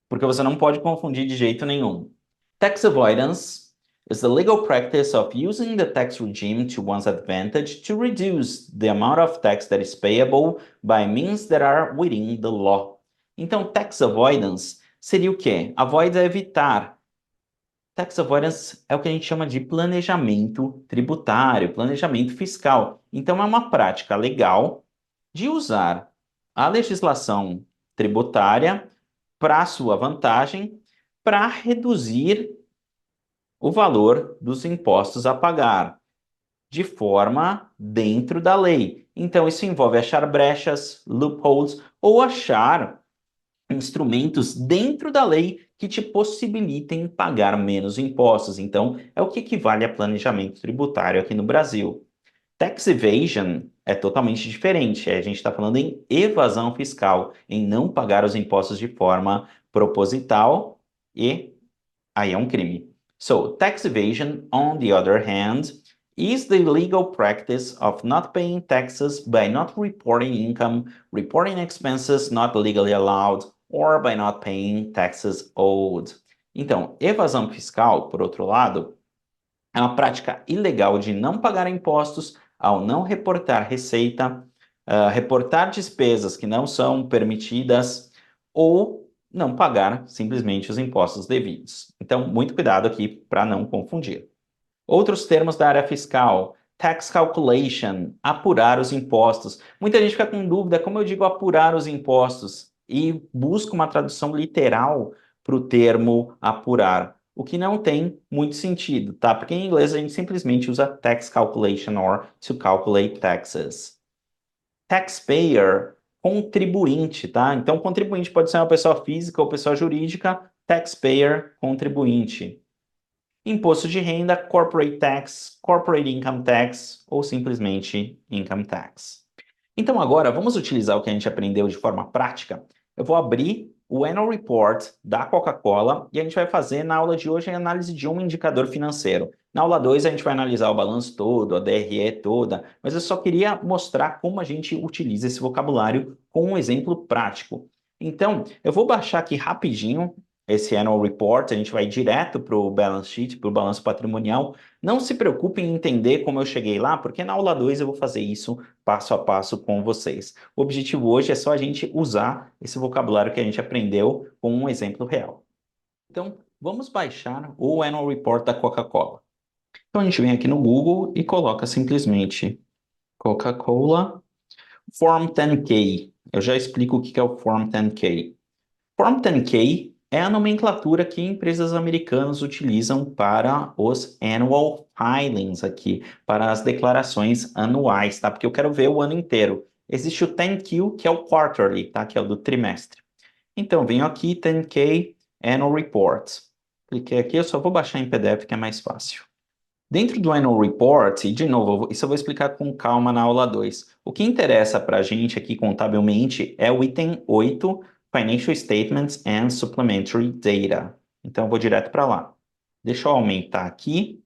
Porque você não pode confundir de jeito nenhum. Tax avoidance is the legal practice of using the tax regime to one's advantage to reduce the amount of tax that is payable by means that are within the law. Então, tax avoidance seria o quê? Avoid é evitar. Tax avoidance é o que a gente chama de planejamento tributário, planejamento fiscal. Então, é uma prática legal de usar a legislação tributária para sua vantagem, para reduzir o valor dos impostos a pagar, de forma dentro da lei. Então, isso envolve achar brechas, loopholes, ou achar instrumentos dentro da lei que te possibilitem pagar menos impostos. Então, é o que equivale a planejamento tributário aqui no Brasil. Tax evasion é totalmente diferente. A gente está falando em evasão fiscal, em não pagar os impostos de forma proposital, e aí é um crime. So, tax evasion, on the other hand, is the legal practice of not paying taxes by not reporting income, reporting expenses not legally allowed, or by not paying taxes owed. Então, evasão fiscal, por outro lado, é uma prática ilegal de não pagar impostos ao não reportar receita, reportar despesas que não são permitidas ou não pagar simplesmente os impostos devidos. Então, muito cuidado aqui para não confundir. Outros termos da área fiscal: tax calculation, apurar os impostos. Muita gente fica com dúvida, como eu digo apurar os impostos? E busca uma tradução literal para o termo apurar, o que não tem muito sentido, tá? Porque em inglês a gente simplesmente usa tax calculation or to calculate taxes. Taxpayer, contribuinte, tá? Então, contribuinte pode ser uma pessoa física ou pessoa jurídica. Taxpayer, contribuinte. Imposto de renda, corporate tax, corporate income tax ou simplesmente income tax. Então agora vamos utilizar o que a gente aprendeu de forma prática. Eu vou abrir o Annual Report da Coca-Cola e a gente vai fazer na aula de hoje a análise de um indicador financeiro. Na aula 2 a gente vai analisar o balanço todo, a DRE toda, mas eu só queria mostrar como a gente utiliza esse vocabulário com um exemplo prático. Então, eu vou baixar aqui rapidinho esse Annual Report, a gente vai direto para o Balance Sheet, para o balanço patrimonial. Não se preocupe em entender como eu cheguei lá, porque na aula 2 eu vou fazer isso passo a passo com vocês. O objetivo hoje é só a gente usar esse vocabulário que a gente aprendeu com um exemplo real. Então, vamos baixar o Annual Report da Coca-Cola. Então, a gente vem aqui no Google e coloca simplesmente Coca-Cola Form 10K. Eu já explico o que é o Form 10K. Form 10K é a nomenclatura que empresas americanas utilizam para os annual filings aqui, para as declarações anuais, tá? Porque eu quero ver o ano inteiro. Existe o 10Q, que é o quarterly, tá? Que é o do trimestre. Então, venho aqui, 10K Annual Reports. Cliquei aqui, eu só vou baixar em PDF, que é mais fácil. Dentro do Annual Report, e de novo, isso eu vou explicar com calma na aula 2. O que interessa para a gente aqui contabilmente é o item 8, Financial Statements and Supplementary Data. Então, eu vou direto para lá. Deixa eu aumentar aqui.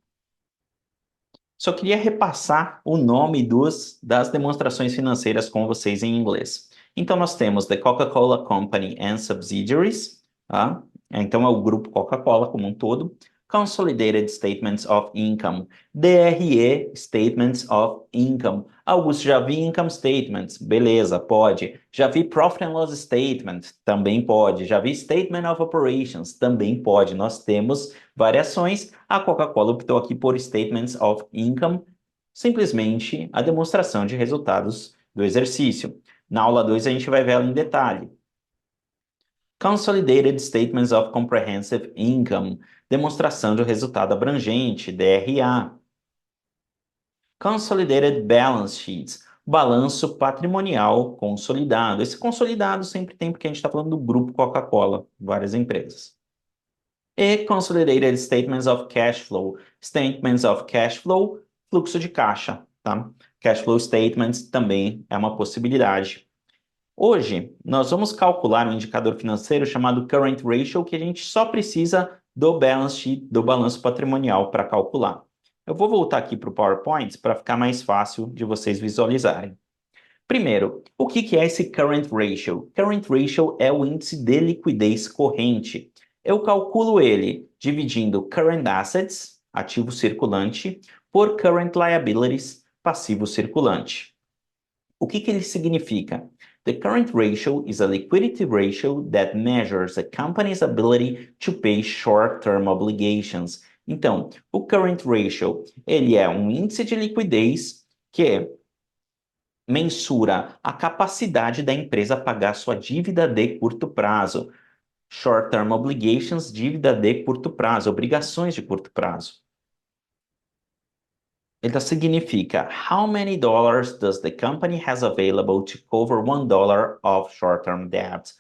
Só queria repassar o nome das demonstrações financeiras com vocês em inglês. Então, nós temos The Coca-Cola Company and Subsidiaries, tá? Então, é o grupo Coca-Cola como um todo. Consolidated Statements of Income, DRE Statements of Income. Augusto, já vi Income Statements, beleza, pode. Já vi Profit and Loss Statement, também pode. Já vi Statement of Operations, também pode. Nós temos variações. A Coca-Cola optou aqui por Statements of Income, simplesmente a demonstração de resultados do exercício. Na aula 2 a gente vai ver ela em detalhe. Consolidated Statements of Comprehensive Income, demonstração de resultado abrangente, DRA. Consolidated Balance Sheets, balanço patrimonial consolidado. Esse consolidado sempre tem, porque a gente está falando do grupo Coca-Cola, várias empresas. E Consolidated Statements of Cash Flow, fluxo de caixa, tá? Cash Flow Statements também é uma possibilidade. Hoje, nós vamos calcular um indicador financeiro chamado Current Ratio, que a gente só precisa do balance sheet, do balanço patrimonial para calcular. Eu vou voltar aqui para o PowerPoint para ficar mais fácil de vocês visualizarem. Primeiro, o que é esse Current Ratio? Current Ratio é o índice de liquidez corrente. Eu calculo ele dividindo Current Assets, ativo circulante, por Current Liabilities, passivo circulante. O que ele significa? The current ratio is a liquidity ratio that measures a company's ability to pay short-term obligations. Então, o current ratio, ele é um índice de liquidez que mensura a capacidade da empresa pagar sua dívida de curto prazo. Short-term obligations, dívida de curto prazo, obrigações de curto prazo. Então significa how many dollars does the company has available to cover $1 of short-term debt?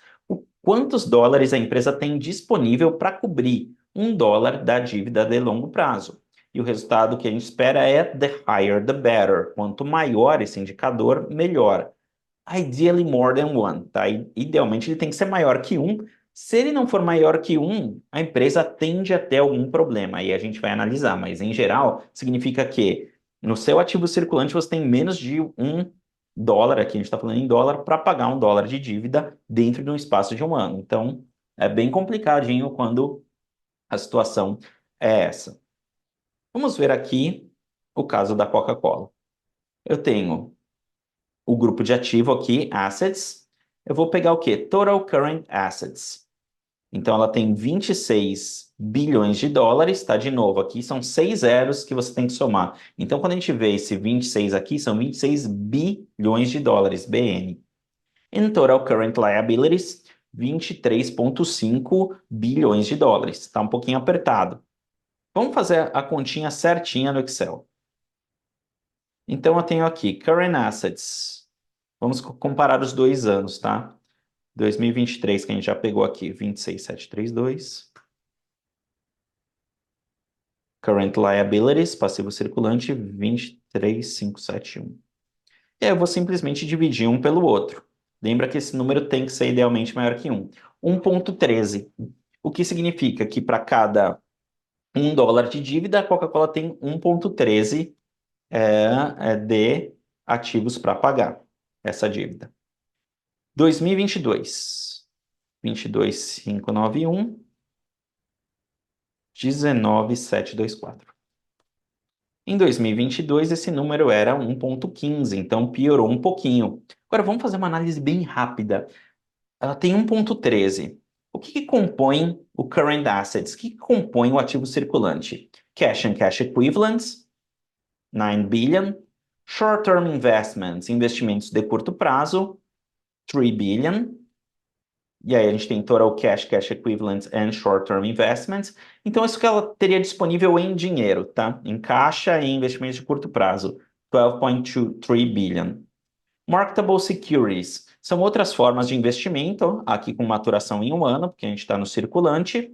Quantos dólares a empresa tem disponível para cobrir $1 da dívida de longo prazo? E o resultado que a gente espera é the higher the better. Quanto maior esse indicador, melhor. Ideally more than one, tá? Idealmente ele tem que ser maior que 1. Se ele não for maior que 1, a empresa tende a ter algum problema. Aí a gente vai analisar, mas em geral significa que no seu ativo circulante você tem menos de $1, aqui a gente está falando em dólar, para pagar $1 de dívida dentro de um espaço de um ano. Então é bem complicadinho quando a situação é essa. Vamos ver aqui o caso da Coca-Cola. Eu tenho o grupo de ativo aqui, Assets. Eu vou pegar o quê? Total Current Assets. Então, ela tem 26 bilhões de dólares, tá? De novo, aqui são 6 zeros que você tem que somar. Então, quando a gente vê esse 26 aqui, são 26 bilhões de dólares, BN. And Total Current Liabilities, 23,5 bilhões de dólares. Tá um pouquinho apertado. Vamos fazer a continha certinha no Excel. Então, eu tenho aqui Current Assets. Vamos comparar os 2 anos, tá? 2023, que a gente já pegou aqui, 26,732. Current Liabilities, passivo circulante, 23,571. E aí eu vou simplesmente dividir um pelo outro. Lembra que esse número tem que ser idealmente maior que 1. 1,13. O que significa que para cada $1 de dívida, a Coca-Cola tem 1,13 de ativos para pagar essa dívida. 2022, 22,591, 19,724. Em 2022, esse número era 1,15, então piorou um pouquinho. Agora, vamos fazer uma análise bem rápida. Ela tem 1,13. O que compõe o Current Assets? O que compõe o ativo circulante? Cash and Cash Equivalents, 9 billion. Short-Term Investments, investimentos de curto prazo, 3 billion. E aí a gente tem Total Cash, Cash Equivalents and Short-Term Investments. Então isso que ela teria disponível em dinheiro, tá? Em caixa e investimentos de curto prazo, 12,3 billion. Marketable Securities são outras formas de investimento, aqui com maturação em 1 ano, porque a gente está no circulante,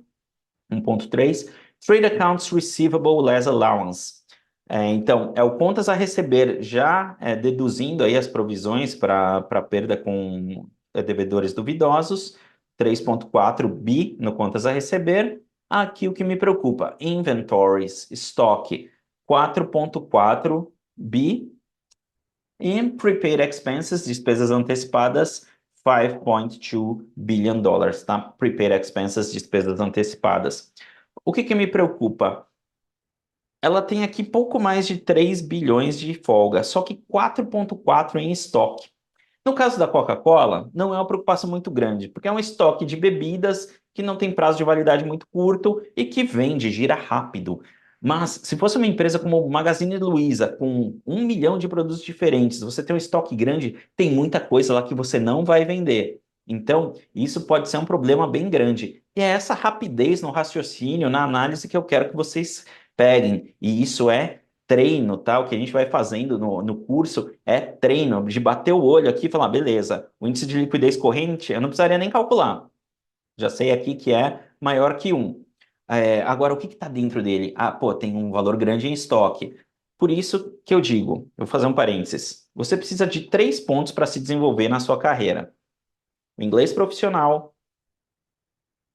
1,3. Trade Accounts Receivable Less Allowance. Então, é o contas a receber já deduzindo aí as provisões para perda com devedores duvidosos, 3,4 bi no contas a receber. Aqui o que me preocupa, inventories, estoque, 4,4 bi. E prepaid expenses, despesas antecipadas, 5,2 billion dólares, tá? Prepaid expenses, despesas antecipadas. O que me preocupa? Ela tem aqui pouco mais de 3 bilhões de folga, só que 4,4 em estoque. No caso da Coca-Cola, não é uma preocupação muito grande, porque é um estoque de bebidas que não tem prazo de validade muito curto e que vende, gira rápido. Mas se fosse uma empresa como o Magazine Luiza, com 1 milhão de produtos diferentes, você tem um estoque grande, tem muita coisa lá que você não vai vender. Então, isso pode ser um problema bem grande. E é essa rapidez no raciocínio, na análise que eu quero que vocês peguem. E isso é treino, tá? O que a gente vai fazendo no curso é treino, de bater o olho aqui e falar, beleza, o índice de liquidez corrente, eu não precisaria nem calcular. Já sei aqui que é maior que 1. Agora, o que está dentro dele? Tem um valor grande em estoque. Por isso que eu digo, eu vou fazer um parênteses. Você precisa de 3 pontos para se desenvolver na sua carreira. O inglês profissional,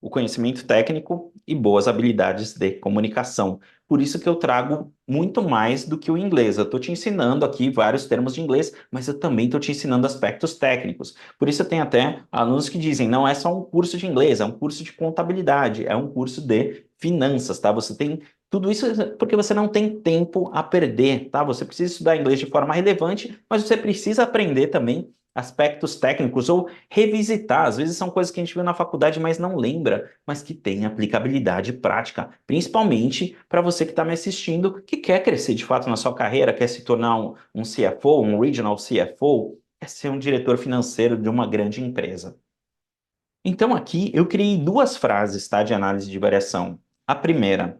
o conhecimento técnico e boas habilidades de comunicação. por isso que eu trago muito mais do que o inglês. Eu estou te ensinando aqui vários termos de inglês, mas eu também estou te ensinando aspectos técnicos. Por isso eu tenho até alunos que dizem, não é só um curso de inglês, é um curso de contabilidade, é um curso de finanças, tá? Você tem tudo isso porque você não tem tempo a perder, tá? Você precisa estudar inglês de forma relevante, mas você precisa aprender também aspectos técnicos ou revisitar. Às vezes são coisas que a gente viu na faculdade, mas não lembra, mas que tem aplicabilidade prática, principalmente para você que está me assistindo, que quer crescer de fato na sua carreira, quer se tornar um CFO, um Regional CFO, quer ser um diretor financeiro de uma grande empresa. Então aqui eu criei duas frases, tá, de análise de variação. A primeira,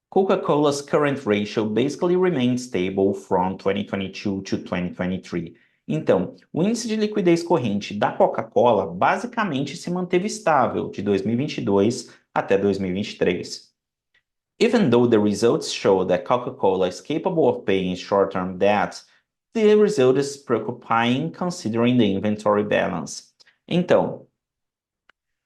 Coca-Cola's current ratio basically remained stable from 2022 to 2023. Então, o índice de liquidez corrente da Coca-Cola basicamente se manteve estável de 2022 até 2023. Even though the results show that Coca-Cola is capable of paying short-term debts, the result is preoccupying considering the inventory balance. Então,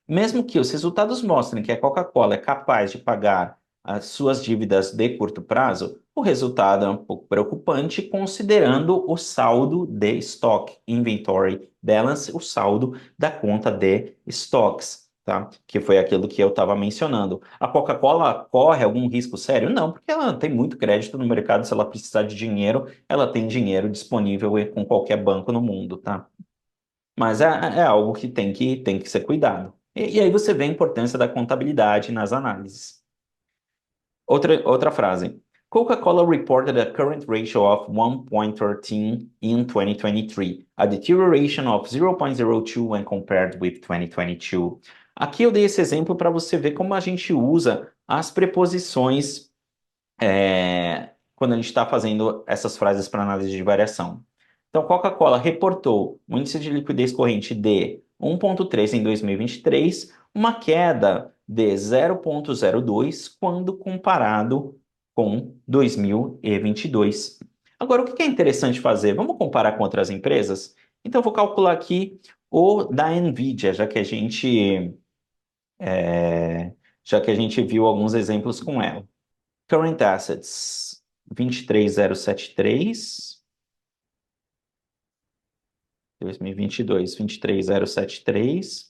mesmo que os resultados mostrem que a Coca-Cola é capaz de pagar as suas dívidas de curto prazo, o resultado é um pouco preocupante considerando o saldo de estoque, inventory balance, o saldo da conta de estoques, tá? Que foi aquilo que eu estava mencionando. A Coca-Cola corre algum risco sério? Não, porque ela tem muito crédito no mercado, se ela precisar de dinheiro, ela tem dinheiro disponível com qualquer banco no mundo, tá? Mas é algo que tem que ser cuidado. E aí você vê a importância da contabilidade nas análises. Outra frase. Coca-Cola reported a current ratio of 1.13 in 2023, a deterioration of 0.02 when compared with 2022. Aqui eu dei esse exemplo para você ver como a gente usa as preposições quando a gente está fazendo essas frases para análise de variação. Então, Coca-Cola reportou um índice de liquidez corrente de 1,3 em 2023, uma queda de 0,02 quando comparado com 2022. Agora, o que é interessante fazer? Vamos comparar com outras empresas? Então, eu vou calcular aqui o da NVIDIA, já que a gente viu alguns exemplos com ela. Current Assets, 23,073. 2022, 23,073.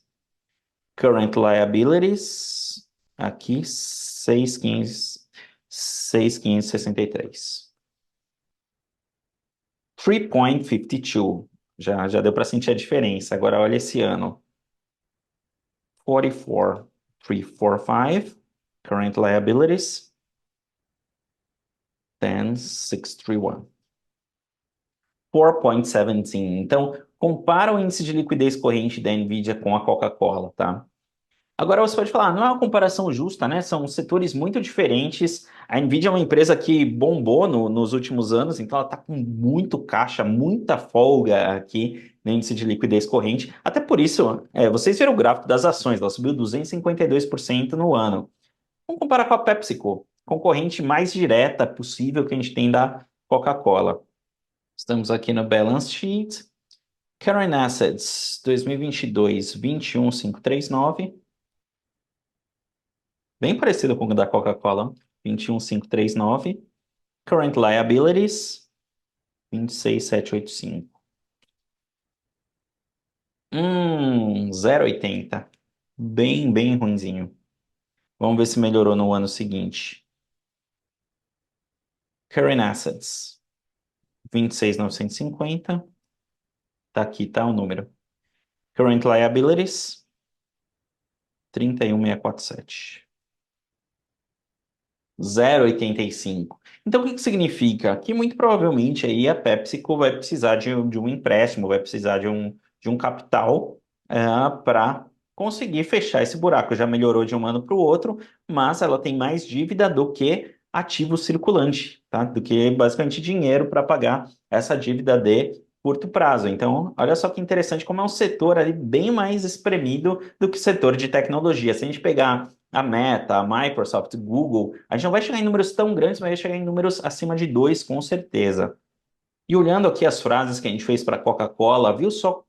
Current Liabilities, aqui, 6,563. 3,52. Já deu para sentir a diferença. Agora, olha esse ano. 44,345. Current Liabilities. 10,631. 4,17. Então, compara o índice de liquidez corrente da NVIDIA com a Coca-Cola, tá? Agora você pode falar, não é uma comparação justa, né? São setores muito diferentes. A NVIDIA é uma empresa que bombou nos últimos anos, então ela está com muito caixa, muita folga aqui no índice de liquidez corrente. Até por isso, vocês viram o gráfico das ações, ela subiu 252% no ano. Vamos comparar com a PepsiCo, concorrente mais direta possível que a gente tem da Coca-Cola. Estamos aqui no Balance Sheet. Current Assets 2022, 21,539. Bem parecido com o da Coca-Cola, 21,539. Current Liabilities, 26,785. 0,80. Bem ruinzinho. Vamos ver se melhorou no ano seguinte. Current Assets, 26,950. Tá aqui, tá o número. Current Liabilities, 31,647. 0,85. Então, o que significa? Que muito provavelmente aí a PepsiCo vai precisar de um empréstimo, vai precisar de um capital para conseguir fechar esse buraco. Já melhorou de um ano para o outro, mas ela tem mais dívida do que ativo circulante, tá? Do que basicamente dinheiro para pagar essa dívida de curto prazo. Então, olha só que interessante como é um setor ali bem mais espremido do que o setor de tecnologia. Se a gente pegar a Meta, a Microsoft, Google, a gente não vai chegar em números tão grandes, mas vai chegar em números acima de 2, com certeza. E olhando aqui as frases que a gente fez para a Coca-Cola, viu só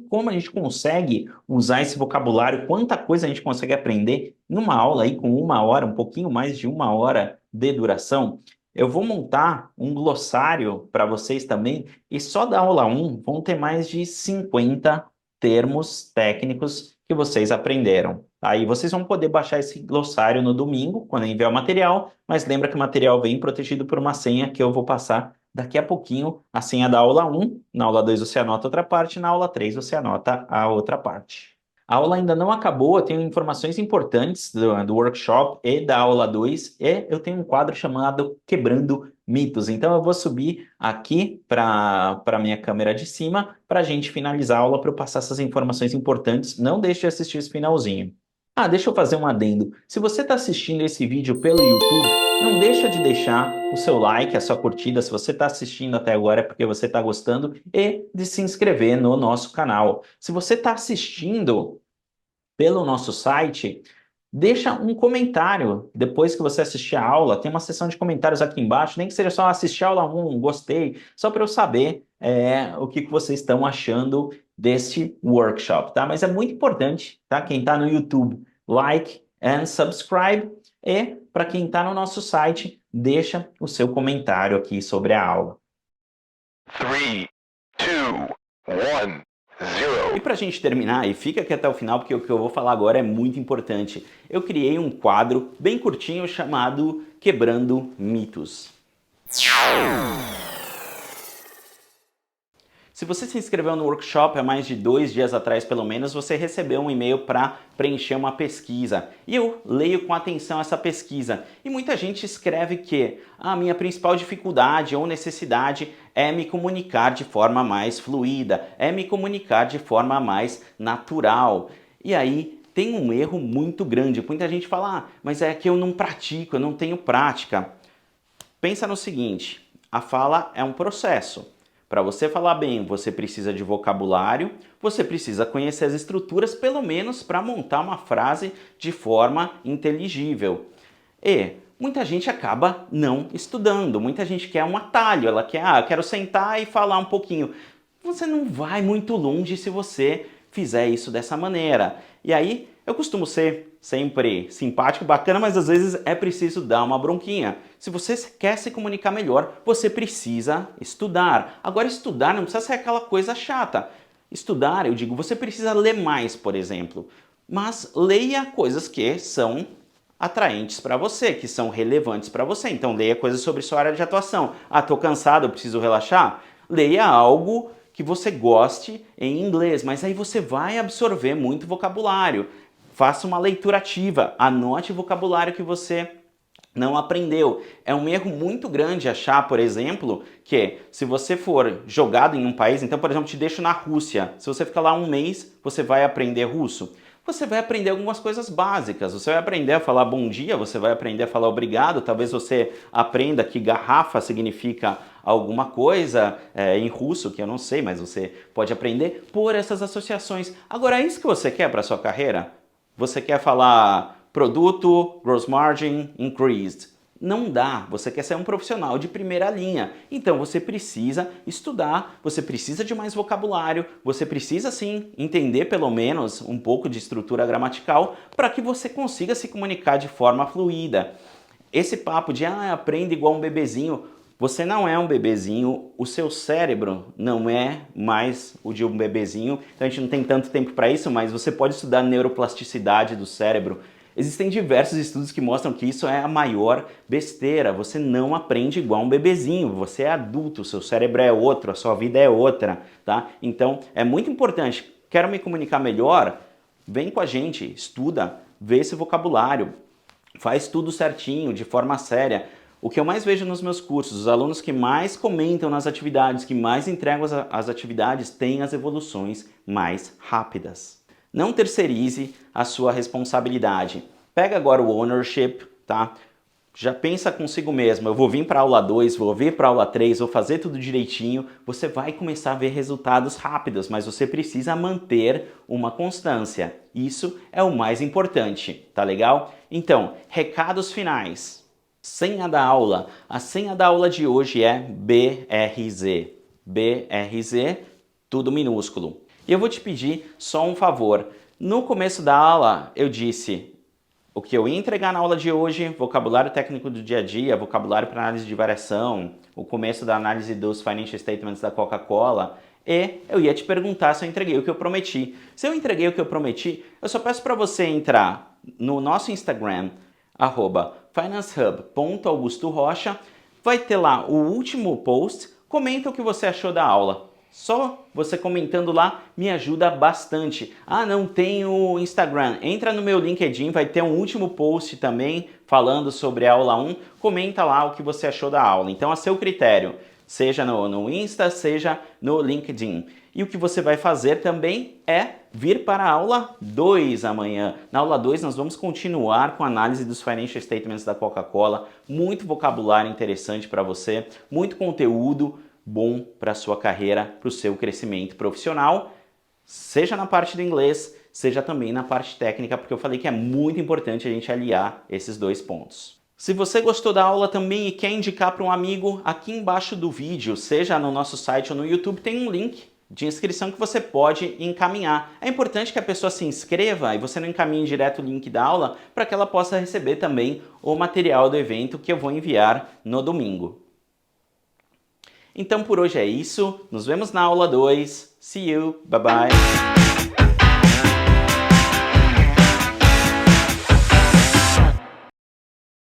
como a gente consegue usar esse vocabulário, quanta coisa a gente consegue aprender numa aula aí com 1 hora, um pouquinho mais de 1 hora de duração. Eu vou montar um glossário para vocês também, e só da aula 1 vão ter mais de 50 termos técnicos que vocês aprenderam. Aí vocês vão poder baixar esse glossário no domingo, quando eu enviar o material, mas lembra que o material vem protegido por uma senha que eu vou passar daqui a pouquinho, a senha da aula 1, na aula 2 você anota outra parte, na aula 3 você anota a outra parte. A aula ainda não acabou, eu tenho informações importantes do workshop e da aula 2, e eu tenho um quadro chamado Quebrando Mitos. Então eu vou subir aqui para a minha câmera de cima para a gente finalizar a aula, para eu passar essas informações importantes. Não deixe de assistir esse finalzinho. Ah, deixa eu fazer um adendo. Se você está assistindo esse vídeo pelo YouTube, não deixa de deixar o seu like, a sua curtida, se você está assistindo até agora é porque você está gostando, e de se inscrever no nosso canal. Se você está assistindo pelo nosso site, deixa um comentário depois que você assistir a aula. Tem uma seção de comentários aqui embaixo, nem que seja só assistir a aula 1, gostei, só para eu saber o que vocês estão achando deste workshop, tá? Mas é muito importante, tá? Quem está no YouTube, like and subscribe, e para quem está no nosso site, deixa o seu comentário aqui sobre a aula. 3, 2, 1, 0. E para a gente terminar, e fica aqui até o final, porque o que eu vou falar agora é muito importante. Eu criei um quadro bem curtinho chamado Quebrando Mitos. Se você se inscreveu no workshop há mais de 2 dias atrás, pelo menos, você recebeu um e-mail para preencher uma pesquisa. E eu leio com atenção essa pesquisa. E muita gente escreve que a minha principal dificuldade ou necessidade é me comunicar de forma mais fluida, é me comunicar de forma mais natural. E aí tem um erro muito grande. Muita gente fala, mas é que eu não pratico, eu não tenho prática. Pensa no seguinte, a fala é um processo. Para você falar bem, você precisa de vocabulário, você precisa conhecer as estruturas, pelo menos para montar uma frase de forma inteligível. E muita gente acaba não estudando, muita gente quer um atalho, ela quer, eu quero sentar e falar um pouquinho. Você não vai muito longe se você fizer isso dessa maneira. E aí, eu costumo ser sempre simpático, bacana, mas às vezes é preciso dar uma bronquinha. Se você quer se comunicar melhor, você precisa estudar. Agora, estudar não precisa ser aquela coisa chata. Estudar, eu digo, você precisa ler mais, por exemplo. Mas leia coisas que são atraentes para você, que são relevantes para você. Então, leia coisas sobre sua área de atuação. Ah, tô cansado, eu preciso relaxar? Leia algo que você goste em inglês, mas aí você vai absorver muito vocabulário. Faça uma leitura ativa, anote o vocabulário que você não aprendeu. É um erro muito grande achar, por exemplo, que se você for jogado em um país, então, por exemplo, te deixo na Rússia, se você ficar lá um mês, você vai aprender russo. Você vai aprender algumas coisas básicas, você vai aprender a falar bom dia, você vai aprender a falar obrigado, talvez você aprenda que garrafa significa alguma coisa em russo, que eu não sei, mas você pode aprender por essas associações. Agora, é isso que você quer para a sua carreira? Você quer falar produto, gross margin, increased? Não dá, você quer ser um profissional de primeira linha, então você precisa estudar, você precisa de mais vocabulário, você precisa sim entender pelo menos um pouco de estrutura gramatical para que você consiga se comunicar de forma fluida. Esse papo de aprenda igual um bebezinho, você não é um bebezinho, o seu cérebro não é mais o de um bebezinho, então a gente não tem tanto tempo para isso, mas você pode estudar neuroplasticidade do cérebro. Existem diversos estudos que mostram que isso é a maior besteira. Você não aprende igual um bebezinho, você é adulto, o seu cérebro é outro, a sua vida é outra, tá? Então, é muito importante. Quero me comunicar melhor? Vem com a gente, estuda, vê esse vocabulário, faz tudo certinho, de forma séria. O que eu mais vejo nos meus cursos, os alunos que mais comentam nas atividades, que mais entregam as atividades, têm as evoluções mais rápidas. Não terceirize a sua responsabilidade. Pega agora o ownership, tá? Já pensa consigo mesmo, eu vou vir para a aula 2, vou vir para a aula 3, vou fazer tudo direitinho. Você vai começar a ver resultados rápidos, mas você precisa manter uma constância. Isso é o mais importante, tá legal? Então, recados finais. Senha da aula. A senha da aula de hoje é BRZ. BRZ, tudo minúsculo. E eu vou te pedir só um favor. No começo da aula eu disse o que eu ia entregar na aula de hoje, vocabulário técnico do dia a dia, vocabulário para análise de variação, o começo da análise dos financial statements da Coca-Cola, e eu ia te perguntar se eu entreguei o que eu prometi. Se eu entreguei o que eu prometi, eu só peço para você entrar no nosso Instagram, @financehub.augustorocha, vai ter lá o último post, comenta o que você achou da aula. Só você comentando lá me ajuda bastante. Ah, não tenho Instagram. Entra no meu LinkedIn, vai ter um último post também falando sobre a aula 1. Comenta lá o que você achou da aula. Então, a seu critério, seja no Insta, seja no LinkedIn. E o que você vai fazer também é vir para a aula 2 amanhã. Na aula 2 nós vamos continuar com a análise dos financial statements da Coca-Cola. Muito vocabulário interessante para você, muito conteúdo bom para a sua carreira, para o seu crescimento profissional, seja na parte do inglês, seja também na parte técnica, porque eu falei que é muito importante a gente aliar esses dois pontos. Se você gostou da aula também e quer indicar para um amigo, aqui embaixo do vídeo, seja no nosso site ou no YouTube, tem um link de inscrição que você pode encaminhar. É importante que a pessoa se inscreva e você não encaminhe direto o link da aula para que ela possa receber também o material do evento que eu vou enviar no domingo. Então por hoje é isso, nos vemos na aula 2, see you, bye bye!